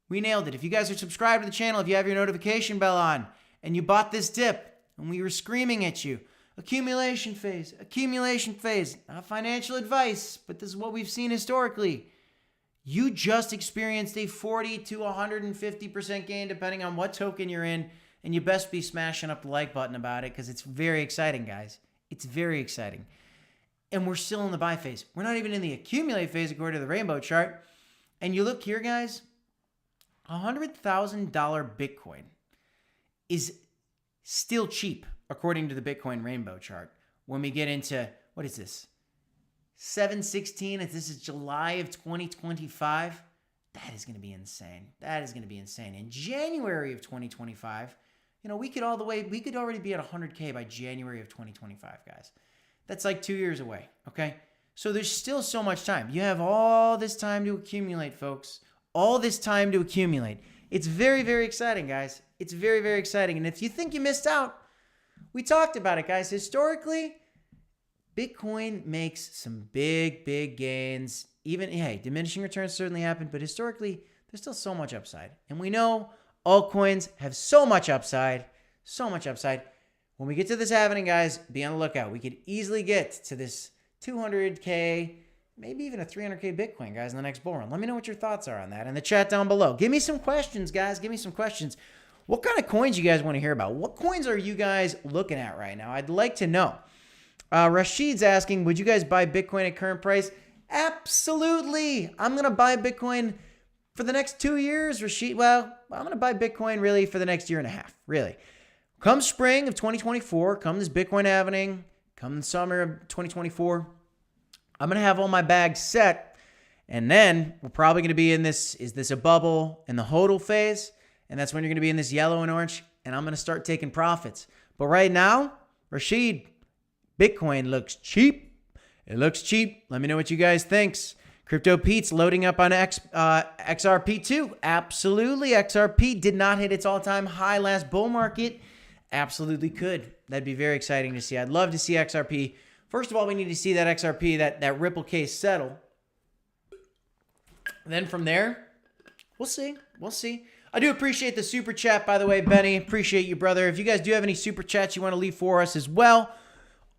We nailed it. If you guys are subscribed to the channel, if you have your notification bell on, and you bought this dip, and we were screaming at you, accumulation phase. Not financial advice, but this is what we've seen historically. You just experienced a 40 to 150% gain, depending on what token you're in, and you best be smashing up the like button about it, because it's very exciting, guys. It's very exciting. And we're still in the buy phase. We're not even in the accumulate phase, according to the rainbow chart. And you look here, guys, $100,000 Bitcoin is still cheap, according to the Bitcoin rainbow chart. When we get into, what is this? 7/16, if this is July of 2025, that is going to be insane. In January of 2025, you know, we could already be at 100K by January of 2025, guys. That's like 2 years away, okay? So there's still so much time. You have all this time to accumulate, folks. All this time to accumulate. It's very, very exciting, guys. It's very, very exciting. And if you think you missed out, we talked about it, guys. Historically, Bitcoin makes some big, big gains. Even, hey, diminishing returns certainly happen, but historically, there's still so much upside. And we know altcoins have so much upside. When we get to this halvening, guys, be on the lookout. We could easily get to this 200K, maybe even a 300K Bitcoin, guys, in the next bull run. Let me know what your thoughts are on that in the chat down below. Give me some questions, guys. What kind of coins you guys want to hear about? What coins are you guys looking at right now? I'd like to know. Rashid's asking, would you guys buy Bitcoin at current price? Absolutely. I'm going to buy Bitcoin for the next 2 years, Rashid. Well, I'm going to buy Bitcoin really for the next year and a half, really. Come spring of 2024, come this Bitcoin halvening, come the summer of 2024, I'm going to have all my bags set. And then we're probably going to be in this, is this a bubble in the hodl phase? And that's when you're going to be in this yellow and orange. And I'm going to start taking profits. But right now, Rashid, Bitcoin looks cheap. It looks cheap. Let me know what you guys think. Crypto Pete's loading up on XRP too. Absolutely. XRP did not hit its all-time high last bull market. Absolutely could. That'd be very exciting to see. I'd love to see XRP. First of all, we need to see that XRP, that Ripple case settle. Then from there, we'll see. I do appreciate the super chat, by the way, Benny. Appreciate you, brother. If you guys do have any super chats you want to leave for us as well,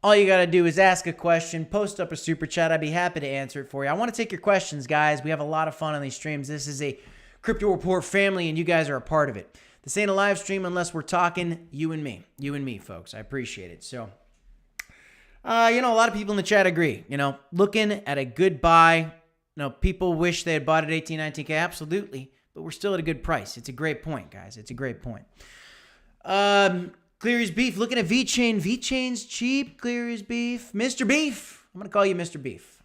all you got to do is ask a question, post up a super chat. I'd be happy to answer it for you. I want to take your questions, guys. We have a lot of fun on these streams. This is a Crypto Report family, and you guys are a part of it. This ain't a live stream unless we're talking you and me, folks. I appreciate it. So, a lot of people in the chat agree. Looking at a good buy. People wish they had bought at 18, 19K. Absolutely. But we're still at a good price. It's a great point, guys. It's a great point. Cleary's Beef. Looking at VeChain. VeChain's cheap. Cleary's Beef. Mr. Beef. I'm going to call you Mr. Beef.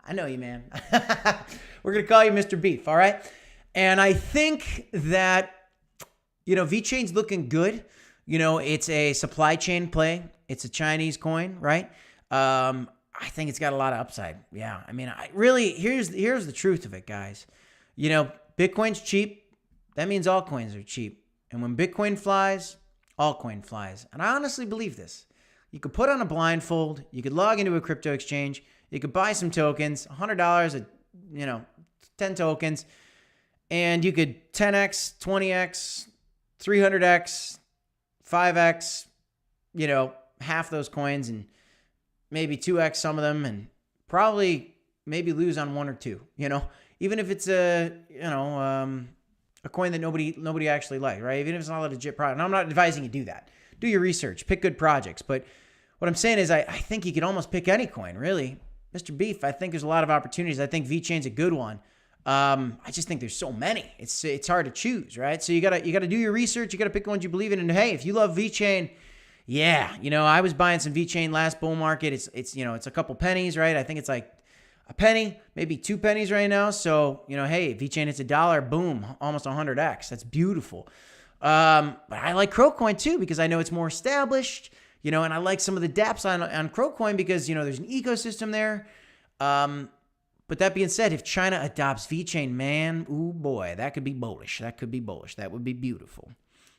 I know you, man. We're going to call you Mr. Beef, all right? And I think that, VeChain's looking good. It's a supply chain play. It's a Chinese coin, right? I think it's got a lot of upside. Yeah. I mean, here's the truth of it, guys. Bitcoin's cheap. That means altcoins are cheap. And when Bitcoin flies, altcoin flies. And I honestly believe this. You could put on a blindfold. You could log into a crypto exchange. You could buy some tokens, $100, 10 tokens. And you could 10x, 20x, 300x, 5x, half those coins and maybe 2x some of them, and probably maybe lose on one or two, even if it's a coin that nobody actually likes, right? Even if it's not a legit product. And I'm not advising you do that. Do your research, pick good projects. But what I'm saying is I think you could almost pick any coin, really. Mr. Beef, I think there's a lot of opportunities. I think VeChain's a good one. I just think there's so many. It's hard to choose, right? So you gotta do your research. You gotta pick the ones you believe in. And hey, if you love VeChain, yeah, I was buying some VeChain last bull market. It's a couple pennies, right? I think it's like a penny, maybe 2 pennies right now. So hey, VeChain hits $1, boom, almost 100x. That's beautiful. But I like CROCoin too because I know it's more established. And I like some of the dApps on CROCoin because there's an ecosystem there. But that being said, if China adopts VeChain, man, ooh boy, that could be bullish. That would be beautiful.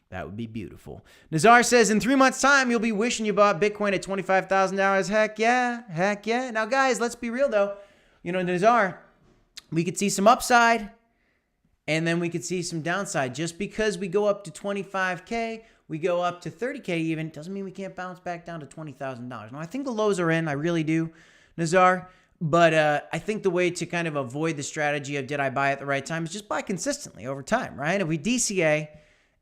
That would be beautiful. Nazar says, in 3 months' time, you'll be wishing you bought Bitcoin at $25,000. Heck yeah. Now, guys, let's be real, though. Nazar, we could see some upside, and then we could see some downside. Just because we go up to 25K, we go up to 30K even, doesn't mean we can't bounce back down to $20,000. Now, I think the lows are in. I really do, Nazar. But I think the way to kind of avoid the strategy of did I buy at the right time is just buy consistently over time, right? If we DCA,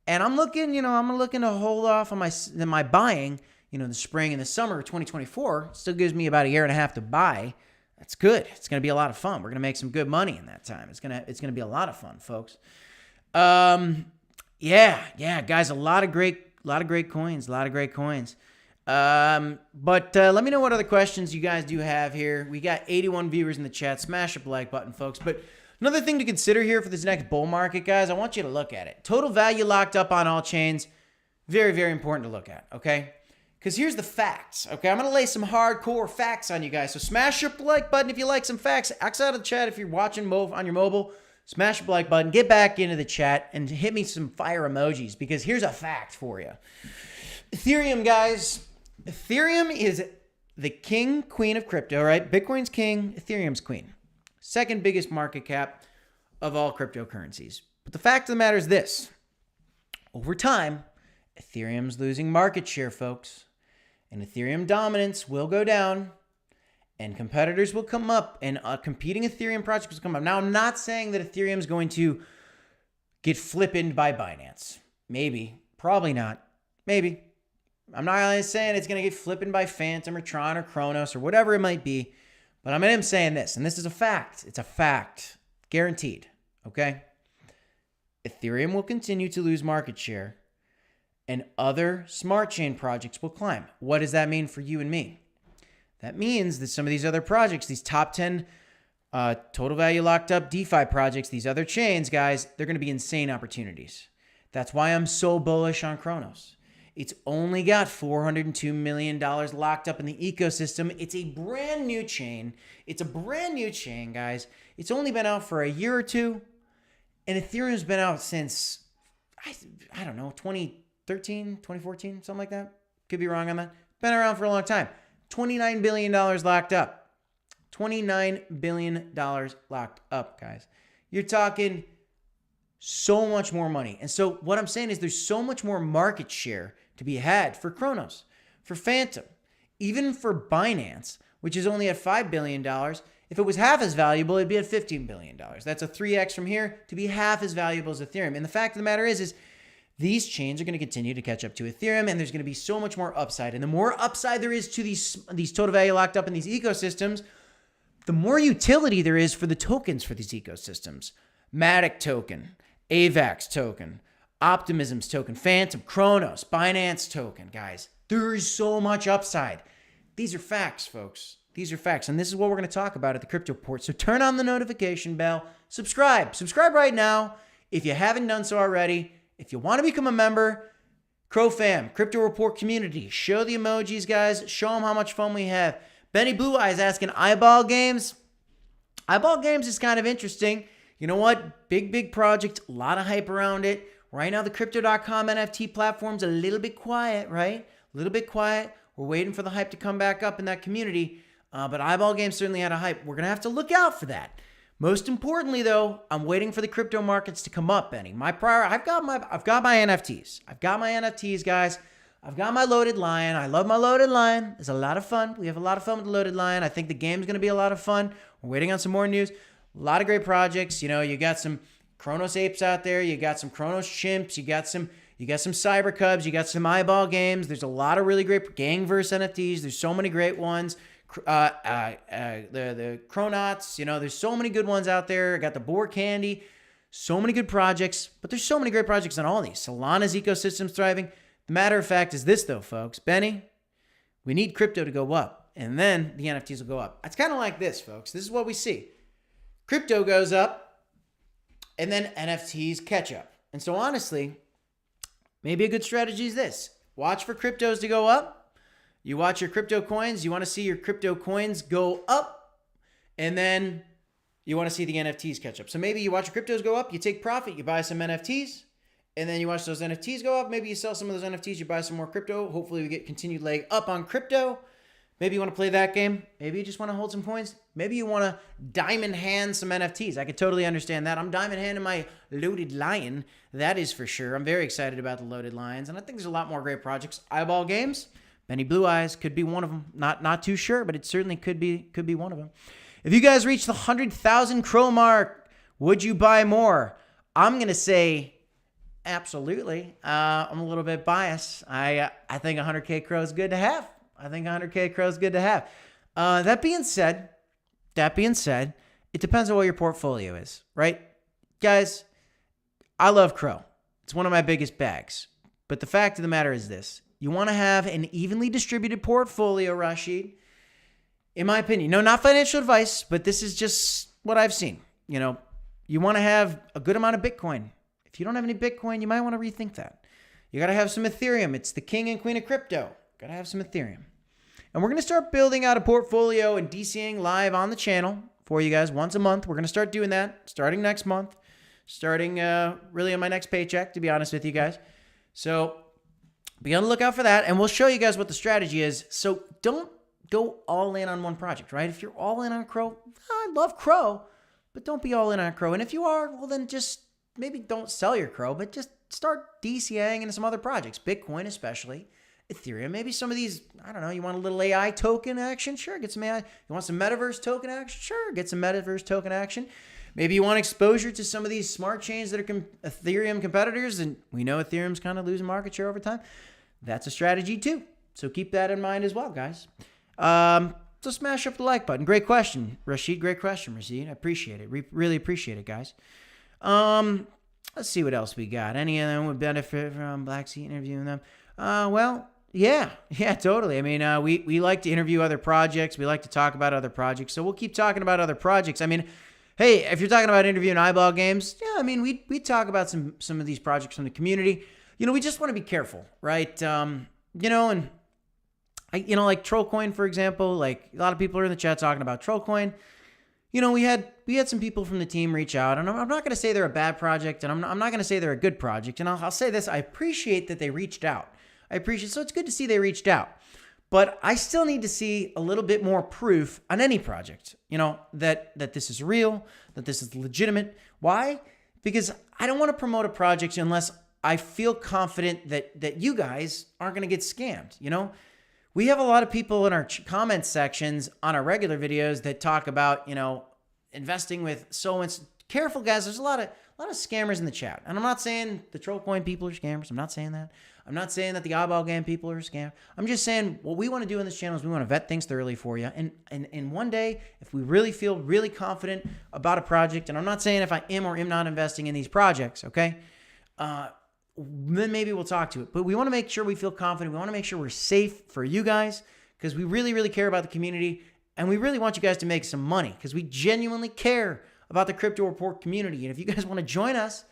and I'm looking to hold off on my buying, the spring and the summer of 2024, still gives me about a year and a half to buy. That's good. It's going to be a lot of fun. We're going to make some good money in that time. It's going to be a lot of fun, folks. Yeah, guys, a lot of great coins, But let me know what other questions you guys do have here. We got 81 viewers in the chat. Smash up like button, folks. But another thing to consider here for this next bull market, guys, I want you to look at it. Total value locked up on all chains. Very, very important to look at, okay? Because here's the facts, okay? I'm going to lay some hardcore facts on you guys. So smash up the like button if you like some facts. X out of the chat if you're watching on your mobile. Smash the like button. Get back into the chat and hit me some fire emojis because here's a fact for you. Ethereum, guys. Ethereum is the queen of crypto, right? Bitcoin's king, Ethereum's queen. Second biggest market cap of all cryptocurrencies. But the fact of the matter is this. Over time, Ethereum's losing market share, folks. And Ethereum dominance will go down. And competitors will come up. And competing Ethereum projects will come up. Now, I'm not saying that Ethereum's going to get flippened by Binance. Maybe. Probably not. Maybe. I'm not saying it's going to get flippened by Phantom or Tron or CRONOS or whatever it might be. But I am saying this. And this is a fact. It's a fact. Guaranteed. Okay? Ethereum will continue to lose market share. And other smart chain projects will climb. What does that mean for you and me? That means that some of these other projects, these top 10 total value locked up DeFi projects, these other chains, guys, they're going to be insane opportunities. That's why I'm so bullish on CRONOS. It's only got $402 million locked up in the ecosystem. It's a brand new chain. Guys. It's only been out for a year or two. And Ethereum's been out since, I don't know, 2013, 2014, something like that. Could be wrong on that. Been around for a long time. $29 billion locked up. $29 billion locked up, guys. You're talking so much more money. And so what I'm saying is there's so much more market share to be had for CRONOS, for Phantom, even for Binance, which is only at $5 billion. If it was half as valuable, it'd be at $15 billion. That's a 3x from here to be half as valuable as Ethereum. And the fact of the matter is these chains are going to continue to catch up to Ethereum, and there's going to be so much more upside. And the more upside there is to these total value locked up in these ecosystems, the more utility there is for the tokens for these ecosystems. Matic token, AVAX token, Optimism's token, Phantom, CRONOS, Binance token, guys. There is so much upside. These are facts, folks. These are facts. And this is what we're going to talk about at the Crypto Report. So turn on the notification bell. Subscribe. Subscribe right now if you haven't done so already. If you want to become a member, CrowFam, Crypto Report community. Show the emojis, guys. Show them how much fun we have. Benny Blue Eyes asking eyeball games. Eyeball games is kind of interesting. You know what? Big project. A lot of hype around it. Right now, the Crypto.com NFT platform's a little bit quiet, right? A little bit quiet. We're waiting for the hype to come back up in that community. But eyeball games certainly had a hype. We're going to have to look out for that. Most importantly, though, I'm waiting for the crypto markets to come up, Benny. I've got my NFTs. I've got my NFTs, guys. I've got my loaded lion. I love my loaded lion. It's a lot of fun. We have a lot of fun with the loaded lion. I think the game's going to be a lot of fun. We're waiting on some more news. A lot of great projects. You know, you got some CRONOS apes out there. You got some CRONOS chimps. You got some cyber cubs. You got some eyeball games. There's a lot of really great Gangverse NFTs. There's so many great ones. the CRONOS. There's so many good ones out there. I got the Boar Candy. So many good projects, but there's so many great projects on all these. Solana's ecosystem's thriving. The matter of fact is this, though, folks. Benny, we need crypto to go up, and then the NFTs will go up. It's kind of like this, folks. This is what we see. Crypto goes up, and then NFTs catch up. And so, honestly, maybe a good strategy is this. Watch for cryptos to go up. You watch your crypto coins. You want to see your crypto coins go up, and then you want to see the NFTs catch up. So maybe you watch your cryptos go up, you take profit, you buy some NFTs, and then you watch those NFTs go up. Maybe you sell some of those NFTs, you buy some more crypto. Hopefully we get continued leg up on crypto. Maybe you want to play that game. Maybe you just want to hold some coins. Maybe you want to diamond hand some NFTs. I could totally understand that. I'm diamond handing my loaded lion. That is for sure. I'm very excited about the loaded lions, and I think there's a lot more great projects. Eyeball Games, Benny Blue Eyes could be one of them. Not too sure, but it certainly could be one of them. If you guys reach the 100,000 CRO mark, would you buy more? I'm going to say absolutely. I'm a little bit biased. I think 100K CRO is good to have. That being said, it depends on what your portfolio is, right? Guys, I love CRO. It's one of my biggest bags. But the fact of the matter is this. You want to have an evenly distributed portfolio, Rashid. In my opinion, no, not financial advice, but this is just what I've seen. You want to have a good amount of Bitcoin. If you don't have any Bitcoin, you might want to rethink that. You got to have some Ethereum. It's the king and queen of crypto. Got to have some Ethereum. And we're going to start building out a portfolio and DCing live on the channel for you guys once a month. We're going to start doing that starting next month, starting really on my next paycheck, to be honest with you guys. So be on the lookout for that, and we'll show you guys what the strategy is. So don't go all in on one project, right? If you're all in on CRO, I love CRO, but don't be all in on CRO. And if you are, well, then just maybe don't sell your CRO, but just start DCAing into some other projects, Bitcoin especially, Ethereum, maybe some of these, I don't know, you want a little AI token action? Sure, get some AI. You want some metaverse token action? Sure, get some metaverse token action. Maybe you want exposure to some of these smart chains that are Ethereum competitors, and we know Ethereum's kind of losing market share over time. That's a strategy too. So keep that in mind as well, guys. So smash up the like button. Great question, Rashid. Great question, Rashid. I appreciate it. Really appreciate it, guys. Let's see what else we got. Any of them would benefit from Blacksea interviewing them? Well, yeah, totally. I mean, we like to interview other projects. We like to talk about other projects. So we'll keep talking about other projects. I mean, hey, if you're talking about interviewing Eyeball Games, yeah, I mean, we talk about some of these projects from the community. We just want to be careful, right? And like Trollcoin, for example, like a lot of people are in the chat talking about Trollcoin. We had some people from the team reach out, and I'm not going to say they're a bad project, and I'm not going to say they're a good project. And I'll say this: I appreciate that they reached out. So it's good to see they reached out, but I still need to see a little bit more proof on any project. That this is real, that this is legitimate. Why? Because I don't want to promote a project unless I feel confident that you guys aren't going to get scammed. We have a lot of people in our comment sections on our regular videos that talk about, investing with careful, guys. There's a lot of scammers in the chat. And I'm not saying the Trollcoin people are scammers. I'm not saying that. I'm not saying that the Eyeball Game people are scammers. I'm just saying what we want to do in this channel is we want to vet things thoroughly for you. And one day, if we really feel really confident about a project, and I'm not saying if I am or am not investing in these projects, okay? Then maybe we'll talk to it. But we want to make sure we feel confident. We want to make sure we're safe for you guys because we really, really care about the community. And we really want you guys to make some money because we genuinely care about the Crypto Report community. And if you guys want to join us,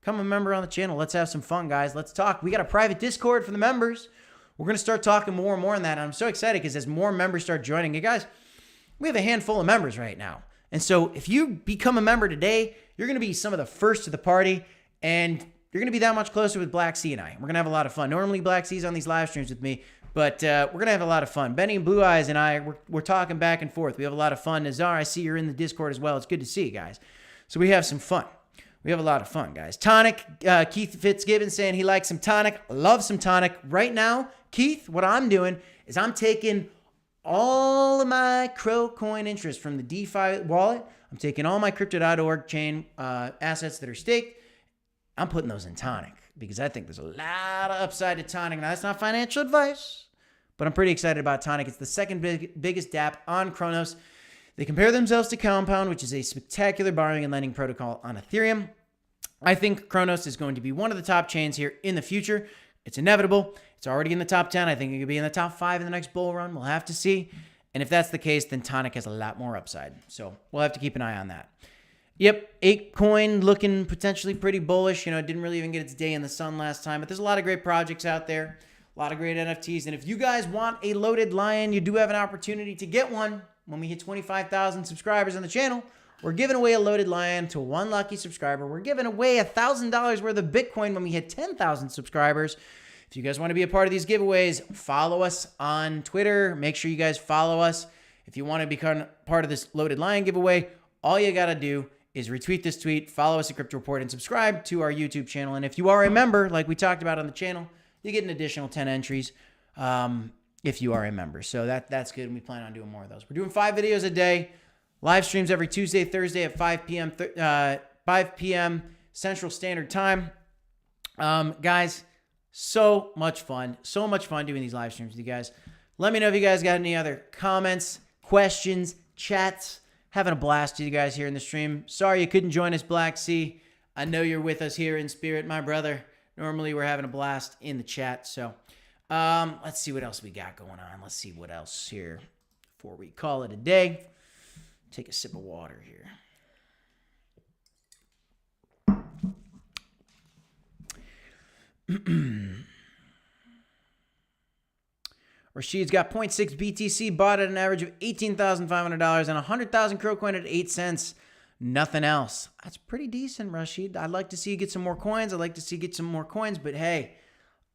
become a member on the channel. Let's have some fun, guys. Let's talk. We got a private Discord for the members. We're going to start talking more and more on that. And I'm so excited because as more members start joining, you guys, we have a handful of members right now. And so if you become a member today, you're going to be some of the first to the party. And you're going to be that much closer with Blacksea and I. We're going to have a lot of fun. Normally, Blacksea's on these live streams with me, but we're going to have a lot of fun. Benny and Blue Eyes and I, we're talking back and forth. We have a lot of fun. Nazar, I see you're in the Discord as well. It's good to see you guys. So we have some fun. We have a lot of fun, guys. Tonic, Keith Fitzgibbon saying he likes some tonic. Love some tonic. Right now, Keith, what I'm doing is I'm taking all of my CRO coin interest from the DeFi wallet. I'm taking all my Crypto.org chain assets that are staked. I'm putting those in tonic because I think there's a lot of upside to tonic. Now, that's not financial advice, but I'm pretty excited about Tonic. It's the second biggest dApp on CRONOS. They compare themselves to Compound, which is a spectacular borrowing and lending protocol on Ethereum. I think CRONOS is going to be one of the top chains here in the future. It's inevitable. It's already in the top 10. I think it could be in the top 5 in the next bull run. We'll have to see. And if that's the case, then Tonic has a lot more upside. So we'll have to keep an eye on that. Yep, ApeCoin looking potentially pretty bullish. It didn't really even get its day in the sun last time, but there's a lot of great projects out there, a lot of great NFTs. And if you guys want a loaded lion, you do have an opportunity to get one. When we hit 25,000 subscribers on the channel, we're giving away a loaded lion to one lucky subscriber. We're giving away $1,000 worth of Bitcoin when we hit 10,000 subscribers. If you guys want to be a part of these giveaways, follow us on Twitter. Make sure you guys follow us. If you want to become part of this loaded lion giveaway, all you got to do is retweet this tweet, follow us at Crypto Report, and subscribe to our YouTube channel. And if you are a member, like we talked about on the channel, you get an additional 10 entries. If you are a member. So that's good, and we plan on doing more of those. We're doing 5 videos a day, live streams every Tuesday, Thursday at 5 p.m. Central Standard Time. Guys, so much fun doing these live streams with you guys. Let me know if you guys got any other comments, questions, chats. Having a blast with you guys here in the stream. Sorry you couldn't join us, Blacksea. I know you're with us here in spirit, my brother. Normally we're having a blast in the chat, so... let's see what else we got going on. Let's see what else here before we call it a day. Take a sip of water here. Rashid's got 0.6 BTC, bought at an average of $18,500 and 100,000 Crow coin at 8 cents. Nothing else. That's pretty decent, Rashid. I'd like to see you get some more coins. I'd like to see you get some more coins, but hey,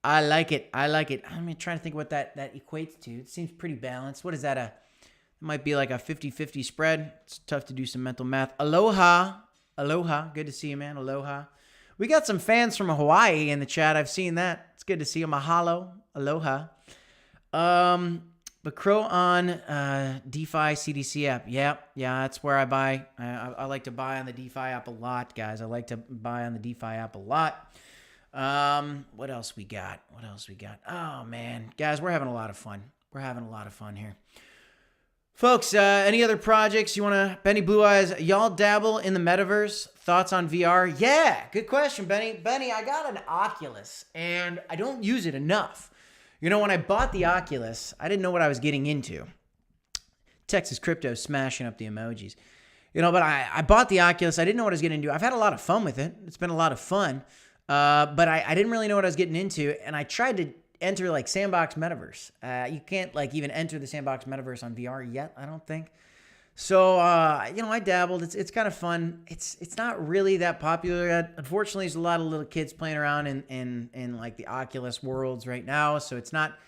I like it. I'm trying to think what that equates to. It seems pretty balanced. What is that? It might be like a 50-50 spread. It's tough to do some mental math. Aloha. Good to see you, man. Aloha. We got some fans from Hawaii in the chat. I've seen that. It's good to see you. Mahalo. Aloha. But Crow on DeFi CDC app. Yeah, that's where I buy. I like to buy on the DeFi app a lot, guys. I like to buy on the DeFi app a lot. What else we got? Oh man, guys, we're having a lot of fun. Here. Folks, any other projects you want to, Benny Blue Eyes, y'all dabble in the metaverse? Thoughts on VR? Yeah, good question, Benny. Benny, I got an Oculus and I don't use it enough. When I bought the Oculus, I didn't know what I was getting into. Texas Crypto smashing up the emojis. But I bought the Oculus. I didn't know what I was getting into. I've had a lot of fun with it. It's been a lot of fun. But I didn't really know what I was getting into, and I tried to enter Sandbox Metaverse. You can't even enter the Sandbox Metaverse on VR yet, I don't think. So I dabbled. It's kind of fun. It's not really that popular yet. Unfortunately, there's a lot of little kids playing around in the Oculus worlds right now, so it's not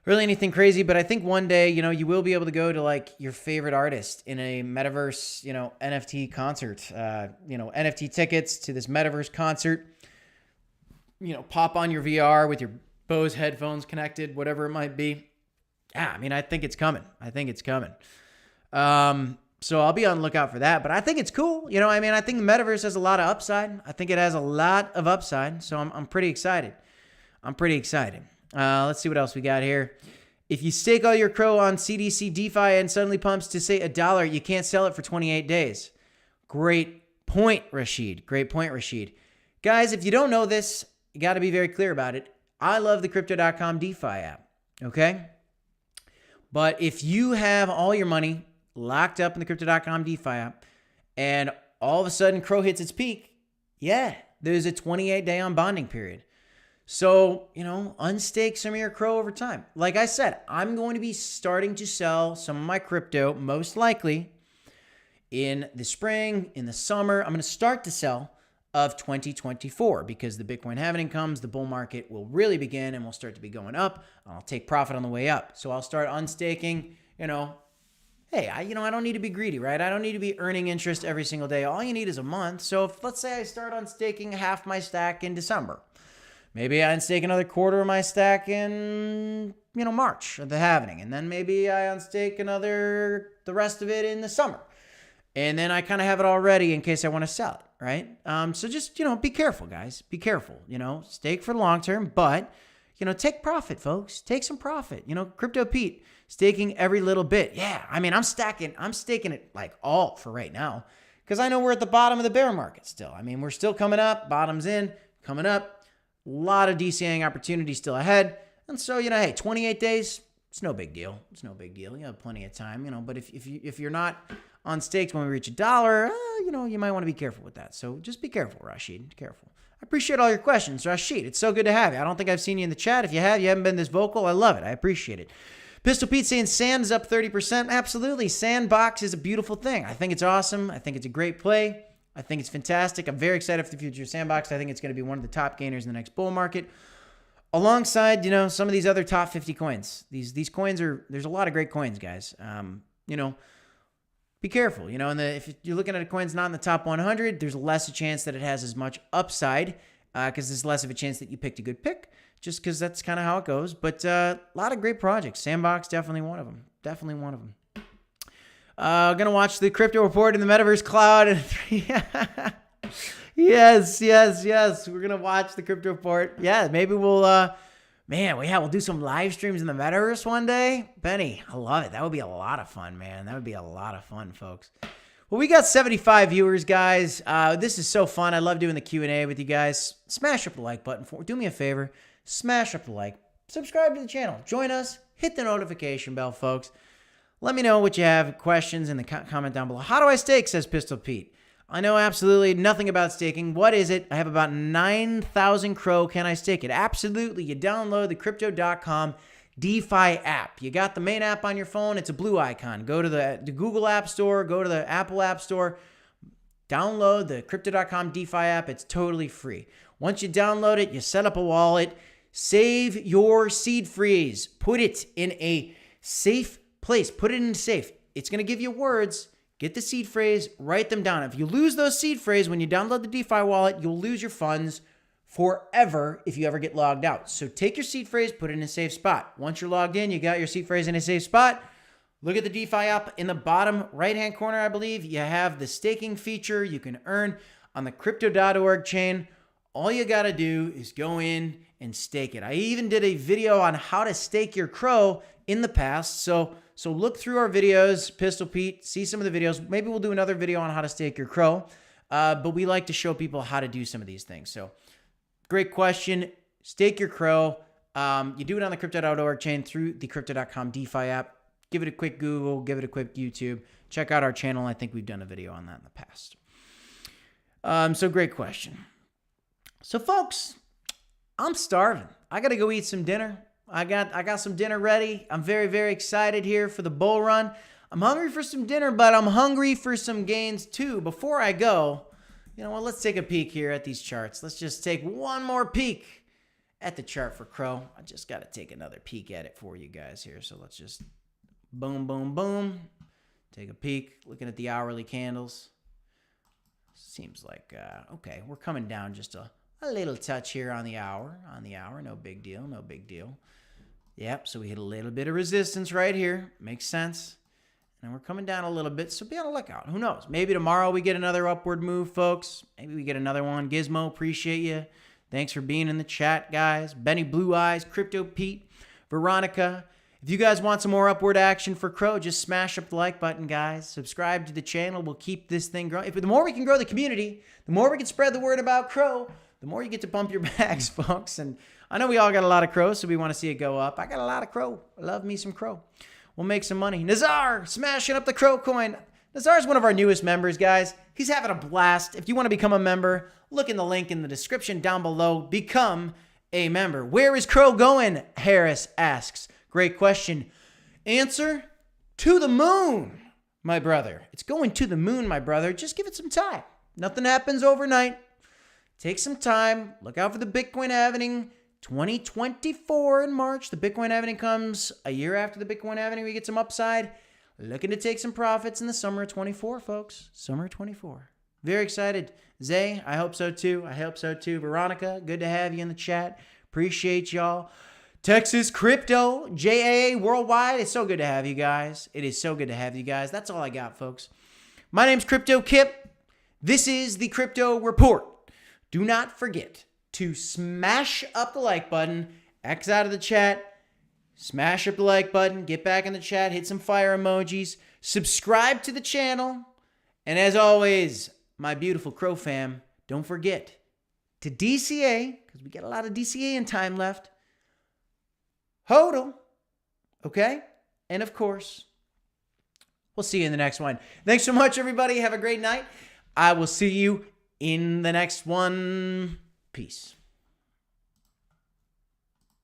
really anything crazy. But I think one day you will be able to go to your favorite artist in a metaverse NFT concert. NFT tickets to this metaverse concert. Pop on your VR with your Bose headphones connected, whatever it might be. Yeah, I think it's coming. So I'll be on the lookout for that, but I think it's cool. I think the metaverse has a lot of upside. I think it has a lot of upside, so I'm pretty excited. Let's see what else we got here. If you stake all your Crow on CDC DeFi and suddenly pumps to say $1, you can't sell it for 28 days. Great point, Rashid. Guys, if you don't know this, you got to be very clear about it. I love the Crypto.com DeFi app, okay? But if you have all your money locked up in the Crypto.com DeFi app and all of a sudden Crow hits its peak, there's a 28-day unbonding period. So, unstake some of your Crow over time. Like I said, I'm going to be starting to sell some of my crypto, most likely in the spring, in the summer. I'm going to start to sell of 2024 because the Bitcoin halving comes, the bull market will really begin and will start to be going up. I'll take profit on the way up. So I'll start unstaking, hey, I don't need to be greedy, right? I don't need to be earning interest every single day. All you need is a month. So if, let's say I start unstaking half my stack in December, maybe I unstake another quarter of my stack in, March at the halving. And then maybe I unstake the rest of it in the summer. And then I kind of have it all ready in case I want to sell it, right? So just, be careful, guys. Be careful, stake for the long term, but take profit, folks. Take some profit. Crypto Pete, staking every little bit. Yeah, I mean, I'm staking it like all for right now because I know we're at the bottom of the bear market still. I mean, we're still coming up, bottoms in, coming up. A lot of DCAing opportunities still ahead. And so, hey, 28 days, it's no big deal. It's no big deal. You have plenty of time, but if you're not on stakes when we reach $1, you might want to be careful with that. So just be careful, Rashid. Careful. I appreciate all your questions, Rashid. It's so good to have you. I don't think I've seen you in the chat. If you haven't been this vocal. I love it. I appreciate it. Pistol Pete saying sand is up 30%. Absolutely. Sandbox is a beautiful thing. I think it's awesome. I think it's a great play. I think it's fantastic. I'm very excited for the future of Sandbox. I think it's going to be one of the top gainers in the next bull market. Alongside, some of these other top 50 coins. These coins there's a lot of great coins, guys. Be careful, and if you're looking at a coin's not in the top 100, there's less a chance that it has as much upside because there's less of a chance that you picked a good pick, just because that's kind of how it goes. But a lot of great projects. Sandbox, definitely one of them. Gonna watch the crypto report in the Metaverse Cloud. Yes. We're gonna watch the crypto report. Yeah, maybe we'll we'll do some live streams in the Metaverse one day. Benny, I love it. That would be a lot of fun, man. That would be a lot of fun, folks. Well, we got 75 viewers, guys. This is so fun. I love doing the Q&A with you guys. Smash up the like button. Do me a favor. Smash up the like. Subscribe to the channel. Join us. Hit the notification bell, folks. Let me know what you have, questions in the comment down below. How do I stake, says Pistol Pete. I know absolutely nothing about staking. What is it? I have about 9,000 CRO. Can I stake it? Absolutely. You download the Crypto.com DeFi app. You got the main app on your phone. It's a blue icon. Go to the Google App Store. Go to the Apple App Store. Download the Crypto.com DeFi app. It's totally free. Once you download it, you set up a wallet. Save your seed phrase. Put it in a safe place. Put it in a safe. It's going to give you words. Get the seed phrase, write them down. If you lose those seed phrase when you download the DeFi wallet, you'll lose your funds forever if you ever get logged out. So take your seed phrase, put it in a safe spot. Once you're logged in, you got your seed phrase in a safe spot. Look at the DeFi app in the bottom right-hand corner, I believe. You have the staking feature you can earn on the crypto.org chain. All you got to do is go in and stake it. I even did a video on how to stake your CRO in the past. So look through our videos, Pistol Pete, see some of the videos. Maybe we'll do another video on how to stake your CRO. But we like to show people how to do some of these things. So great question. Stake your CRO. You do it on the crypto.org chain through the crypto.com DeFi app. Give it a quick Google. Give it a quick YouTube. Check out our channel. I think we've done a video on that in the past. So great question. So folks, I'm starving. I got to go eat some dinner. I got some dinner ready. I'm very, very excited here for the bull run. I'm hungry for some dinner, but I'm hungry for some gains too. Before I go, let's take a peek here at these charts. Let's just take one more peek at the chart for CRO. I just got to take another peek at it for you guys here. So let's just boom, boom, boom. Take a peek, looking at the hourly candles. Seems like, okay, we're coming down just a little touch here on the hour. No big deal. Yep, so we hit a little bit of resistance right here. Makes sense. And we're coming down a little bit, so be on the lookout. Who knows? Maybe tomorrow we get another upward move, folks. Maybe we get another one. Gizmo, appreciate you. Thanks for being in the chat, guys. Benny Blue Eyes, Crypto Pete, Veronica. If you guys want some more upward action for CRO, just smash up the like button, guys. Subscribe to the channel. We'll keep this thing growing. The more we can grow the community, the more we can spread the word about CRO, the more you get to bump your bags, folks. And I know we all got a lot of CRO, so we want to see it go up. I got a lot of CRO. I love me some CRO. We'll make some money. Nazar, smashing up the CRO coin. Nazar is one of our newest members, guys. He's having a blast. If you want to become a member, look in the link in the description down below. Become a member. Where is CRO going? Harris asks. Great question. Answer, to the moon, my brother. It's going to the moon, my brother. Just give it some time. Nothing happens overnight. Take some time. Look out for the Bitcoin halving 2024 in March. The Bitcoin halving comes a year after the Bitcoin halving. We get some upside. Looking to take some profits in the summer of 24, folks. Summer of 24. Very excited. Zay, I hope so too. Veronica, good to have you in the chat. Appreciate y'all. Texas Crypto, JAA Worldwide. It's so good to have you guys. That's all I got, folks. My name's Crypto Kip. This is the Crypto Report. Do not forget to smash up the like button X out of the chat, smash up the like button, get back in the chat, hit some fire emojis, subscribe to the channel, and as always, my beautiful Crow fam, don't forget to DCA, because we got a lot of DCA time left, HODL, okay? And of course, we'll see you in the next one. Thanks so much, everybody. Have a great night. I will see you in the next one. Peace.